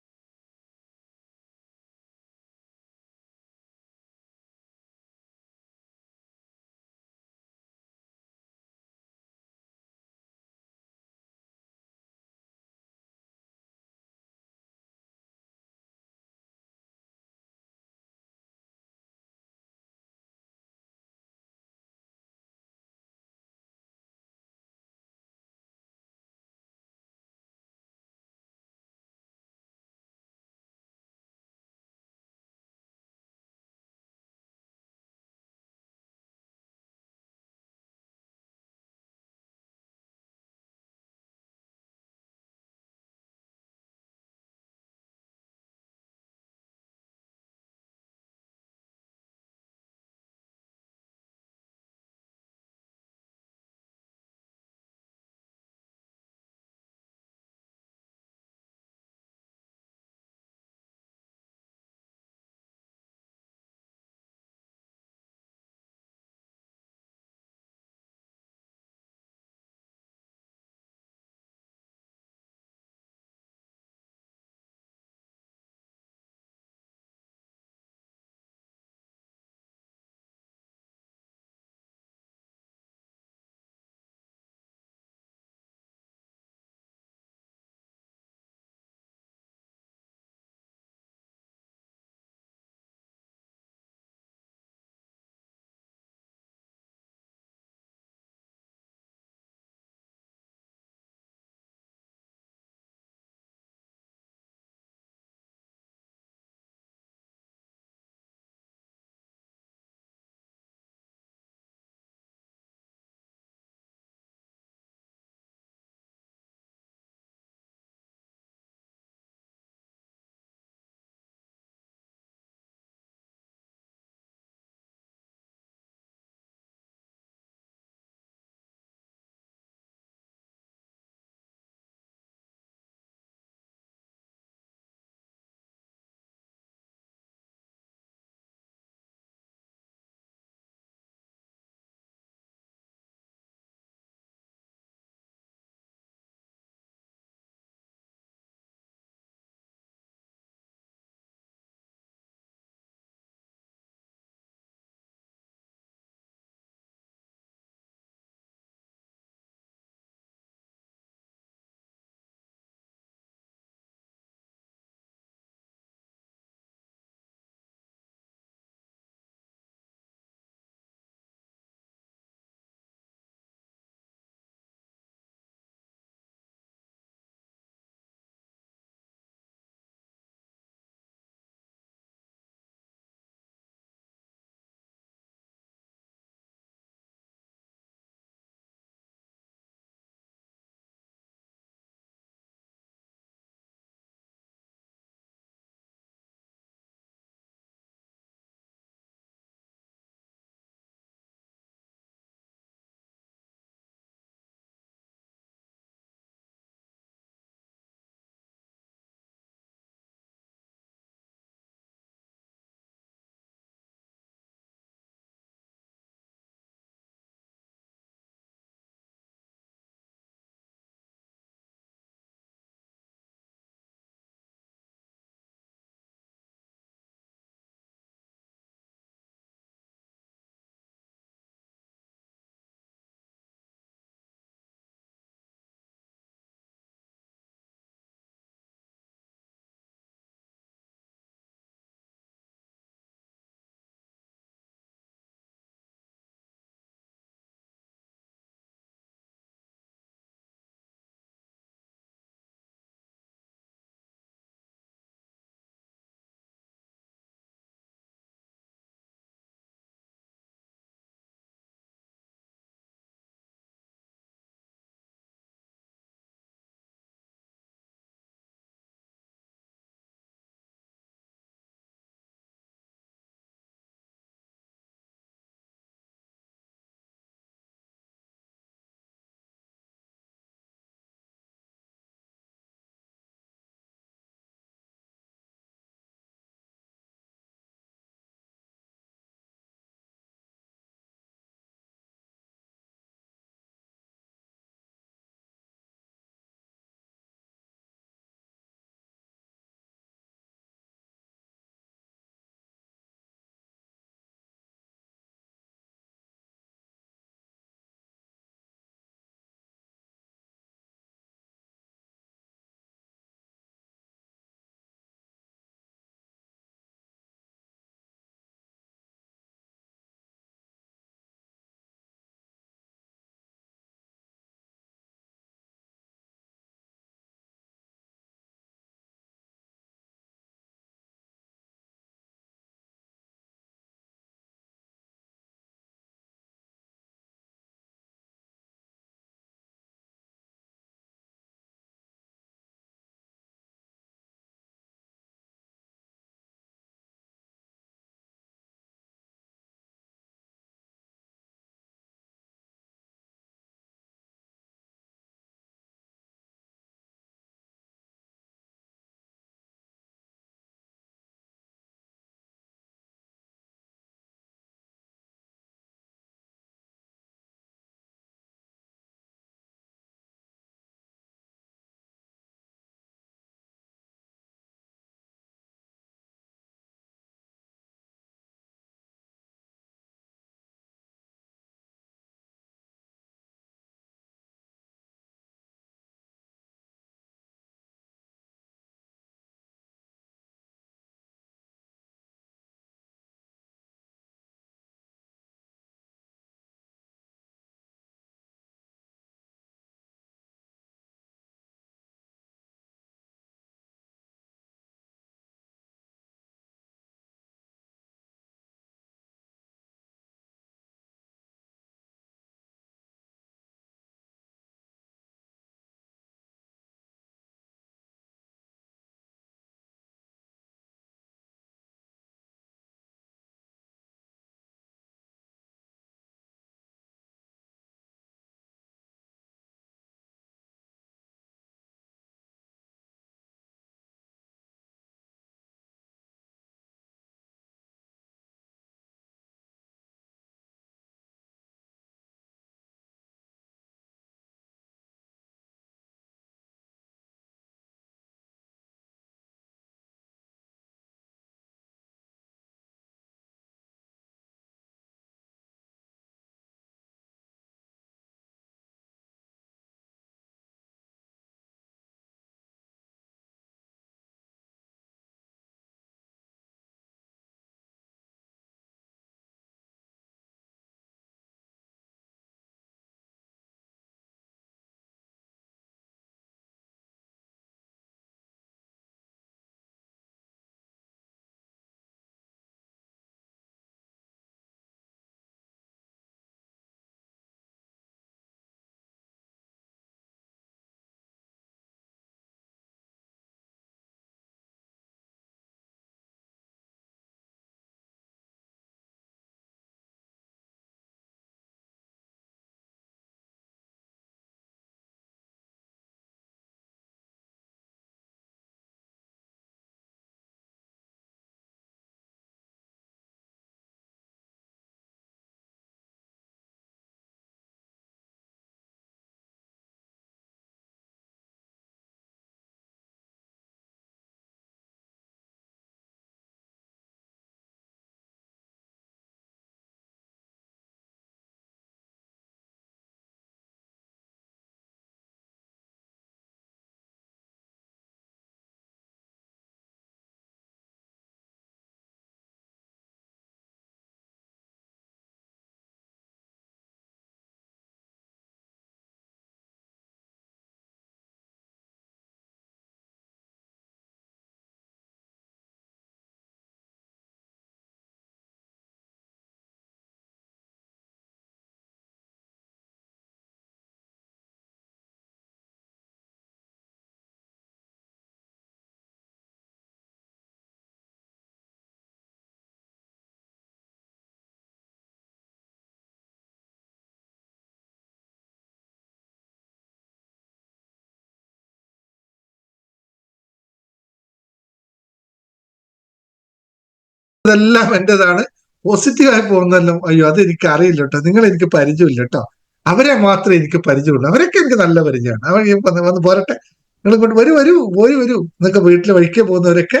ഇതെല്ലാം എന്റേതാണ്, പോസിറ്റീവായി പോകുന്നതെല്ലാം അയ്യോ അത് എനിക്ക് അറിയില്ല കേട്ടോ, നിങ്ങൾ എനിക്ക് പരിചയമില്ല കേട്ടോ, അവരെ മാത്രമേ എനിക്ക് പരിചയമുള്ളൂ, അവരൊക്കെ എനിക്ക് നല്ല പരിചയമാണ്, അവർ വന്ന് പോരട്ടെ, നിങ്ങൾ ഇങ്ങോട്ട് വരൂ വരൂ പോയി വരൂ എന്നൊക്കെ വീട്ടിൽ വഴിക്ക് പോകുന്നവരൊക്കെ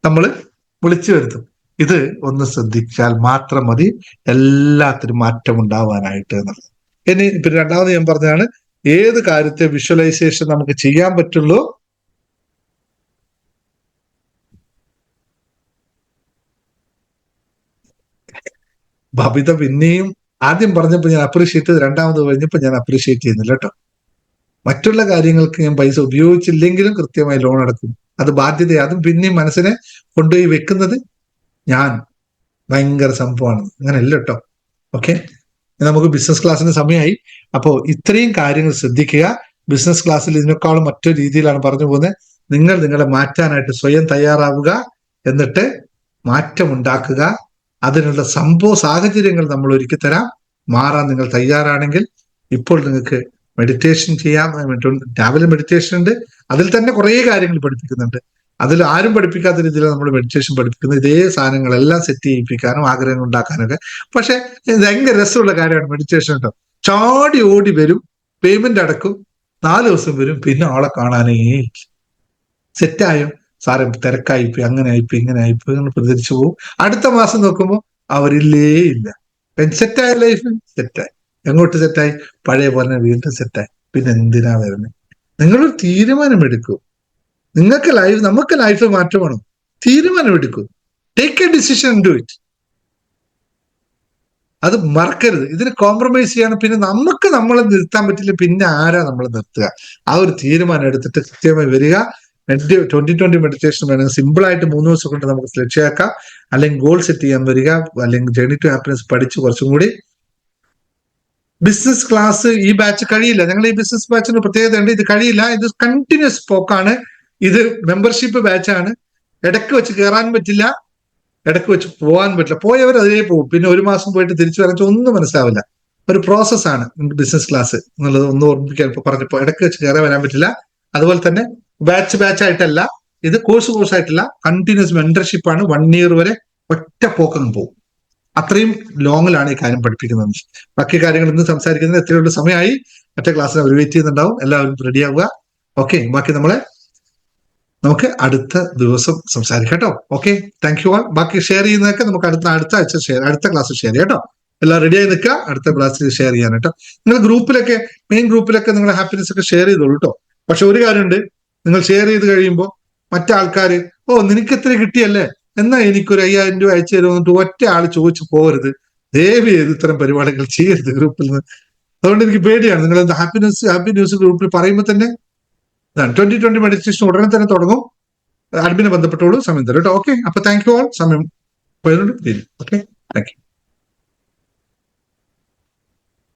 നമ്മൾ വിളിച്ചു വരുത്തും. ഇത് ഒന്ന് ശ്രദ്ധിച്ചാൽ മാത്രം മതി എല്ലാത്തിനും മാറ്റം ഉണ്ടാവാനായിട്ട് എന്നുള്ളത്. ഇനി പിന്നെ രണ്ടാമത് ഞാൻ പറഞ്ഞതാണ്, ഏത് കാര്യത്തെ വിഷ്വലൈസേഷൻ നമുക്ക് ചെയ്യാൻ പറ്റുള്ളൂ, ബബിത പിന്നെയും ആദ്യം പറഞ്ഞപ്പോൾ ഞാൻ അപ്രീഷിയേറ്റ് ചെയ്ത്, രണ്ടാമത് കഴിഞ്ഞപ്പോൾ ഞാൻ അപ്രീഷിയേറ്റ് ചെയ്യുന്നില്ല കേട്ടോ. മറ്റുള്ള കാര്യങ്ങൾക്ക് ഞാൻ പൈസ ഉപയോഗിച്ചില്ലെങ്കിലും കൃത്യമായി ലോൺ അടക്കും, അത് ബാധ്യത. അതും പിന്നെയും മനസ്സിനെ കൊണ്ടുപോയി വെക്കുന്നത് ഞാൻ ഭയങ്കര സംഭവമാണ്, അങ്ങനെയല്ല കേട്ടോ. ഓക്കെ, നമുക്ക് ബിസിനസ് ക്ലാസ്സിന് സമയമായി. അപ്പോൾ ഇത്രയും കാര്യങ്ങൾ ശ്രദ്ധിക്കുക. ബിസിനസ് ക്ലാസ്സിൽ ഇതിനേക്കാളും മറ്റൊരു രീതിയിലാണ് പറഞ്ഞു പോകുന്നത്. നിങ്ങൾ നിങ്ങളെ മാറ്റാനായിട്ട് സ്വയം തയ്യാറാവുക, എന്നിട്ട് മാറ്റം ഉണ്ടാക്കുക. അതിനുള്ള സാഹചര്യങ്ങൾ നമ്മൾ ഒരുക്കി തരാം. മാറാൻ നിങ്ങൾ തയ്യാറാണെങ്കിൽ ഇപ്പോൾ നിങ്ങൾക്ക് മെഡിറ്റേഷൻ ചെയ്യാം. രാവിലെ മെഡിറ്റേഷൻ ഉണ്ട്, അതിൽ തന്നെ കുറേ കാര്യങ്ങൾ പഠിപ്പിക്കുന്നുണ്ട്. അതിൽ ആരും പഠിപ്പിക്കാത്ത രീതിയിലാണ് നമ്മൾ മെഡിറ്റേഷൻ പഠിപ്പിക്കുന്നത്. ഇതേ സാധനങ്ങളെല്ലാം സെറ്റ് ചെയ്യിപ്പിക്കാനും ആഗ്രഹങ്ങൾ ഉണ്ടാക്കാനൊക്കെ. പക്ഷെ ഇത് ഭയങ്കര രസമുള്ള കാര്യമാണ് മെഡിറ്റേഷൻ കേട്ടോ. ചാടി ഓടി വരും, പേയ്മെന്റ് അടക്കും, 4 ദിവസം വരും, പിന്നെ ആളെ കാണാനേ സെറ്റായോ സാറെ തിരക്കായിപ്പോയി, അങ്ങനെ ആയിപ്പോയി, ഇങ്ങനെ ആയിപ്പോയി എന്ന് പ്രതികരിച്ചു പോകും. അടുത്ത മാസം നോക്കുമ്പോൾ അവരില്ലേ ഇല്ല. സെറ്റായ ലൈഫ് സെറ്റായി. എങ്ങോട്ട് സെറ്റായി? പഴയ പോലെ വീണ്ടും സെറ്റായി. പിന്നെ എന്തിനാ വരുന്നത്? നിങ്ങളൊരു തീരുമാനമെടുക്കൂ. നമുക്ക് ലൈഫ് മാറ്റം വേണം. തീരുമാനമെടുക്കൂ. Take a decision, do it. അത് മറക്കരുത്. ഇതിന് കോംപ്രമൈസ് ചെയ്യണം. പിന്നെ നമുക്ക് നമ്മളെ നിർത്താൻ പറ്റില്ല, പിന്നെ ആരാ നമ്മളെ നിർത്തുക? ആ ഒരു തീരുമാനം എടുത്തിട്ട് കൃത്യമായി വരിക. 2020 മെഡിറ്റേഷൻ വേണമെങ്കിൽ സിമ്പിൾ ആയിട്ട് 3 ദിവസം കൊണ്ട് നമുക്ക് ലക്ഷ്യമാക്കാം. അല്ലെങ്കിൽ ഗോൾ സെറ്റ് ചെയ്യാൻ വരിക, അല്ലെങ്കിൽ ജേർണി ടു ഹാപ്പിനെസ് പഠിച്ച് കുറച്ചും കൂടി. ബിസിനസ് ക്ലാസ് ഈ ബാച്ച് കഴിയില്ല. ഞങ്ങൾ ഈ ബിസിനസ് ബാച്ചിന് പ്രത്യേകത ഉണ്ട്, ഇത് കഴിയില്ല. ഇത് കണ്ടിന്യൂസ് പോക്കാണ്. ഇത് മെമ്പർഷിപ്പ് ബാച്ചാണ്. ഇടയ്ക്ക് വെച്ച് കയറാൻ പറ്റില്ല, ഇടയ്ക്ക് വെച്ച് പോകാൻ പറ്റില്ല. പോയവർ അതേ പോകും. പിന്നെ 1 മാസം പോയിട്ട് തിരിച്ചു വരച്ച ഒന്നും മനസ്സിലാവില്ല. ഒരു പ്രോസസ്സാണ് ബിസിനസ് ക്ലാസ് എന്നുള്ളത് ഒന്ന് ഓർമ്മിക്കാൻ പറഞ്ഞപ്പോൾ. ഇടയ്ക്ക് വെച്ച് കയറാൻ വരാൻ പറ്റില്ല. അതുപോലെ തന്നെ ബാച്ച് ആയിട്ടല്ല, ഇത് കോഴ്സ് ആയിട്ടല്ല, കണ്ടിന്യൂസ് മെന്റർഷിപ്പ് ആണ്. 1 ഇയർ വരെ ഒറ്റ പോക്കങ്ങ് പോകും. അത്രയും ലോങ്ങിലാണ് ഈ കാര്യം പഠിപ്പിക്കുന്നത്. ബാക്കി കാര്യങ്ങൾ ഇന്ന് സംസാരിക്കുന്നത് എത്രയുള്ള സമയമായി. മറ്റേ ക്ലാസ്സിൽ അവർ വെയിറ്റ് ചെയ്യുന്നുണ്ടാവും. എല്ലാവരും റെഡിയാവുക. ഓക്കെ, ബാക്കി നമുക്ക് അടുത്ത ദിവസം സംസാരിക്കാം കേട്ടോ. Okay, thank you all. ബാക്കി ഷെയർ ചെയ്യുന്നതൊക്കെ നമുക്ക് അടുത്ത അടുത്ത ക്ലാസ്സിൽ ഷെയർ ചെയ്യാം കേട്ടോ. എല്ലാം റെഡിയായി നിൽക്കുക, അടുത്ത ക്ലാസ്സിൽ ഷെയർ ചെയ്യാൻ കേട്ടോ. നിങ്ങൾ മെയിൻ ഗ്രൂപ്പിലൊക്കെ നിങ്ങളുടെ ഹാപ്പിനെസ് ഒക്കെ ഷെയർ ചെയ്തോളൂ കേട്ടോ. പക്ഷെ ഒരു കാര്യമുണ്ട്, നിങ്ങൾ ഷെയർ ചെയ്ത് കഴിയുമ്പോൾ മറ്റാൾക്കാർ നിനക്ക് എത്ര കിട്ടിയല്ലേ, എന്നാ എനിക്കൊരു 5000 രൂപ അയച്ചു തരുമെന്നിട്ട് ഒറ്റ ആള് ചോദിച്ചു പോകരുത്. ദയവ് ചെയ്ത് ഇത്തരം പരിപാടികൾ ചെയ്യരുത് ഗ്രൂപ്പിൽ നിന്ന്. അതുകൊണ്ട് എനിക്ക് പേടിയാണ്. നിങ്ങൾ ഹാപ്പി ന്യൂസ് ഗ്രൂപ്പിൽ പറയുമ്പോൾ തന്നെ 2020 മെഡിറ്റേഷൻ ഉടനെ തന്നെ തുടങ്ങും. അഡ്മിനെ ബന്ധപ്പെട്ടോളൂ, സമയം തരും കേട്ടോ. ഓക്കെ, അപ്പൊ താങ്ക് യു ആൾ. സമയം പോയതുകൊണ്ട് ഓക്കെ, താങ്ക് യു.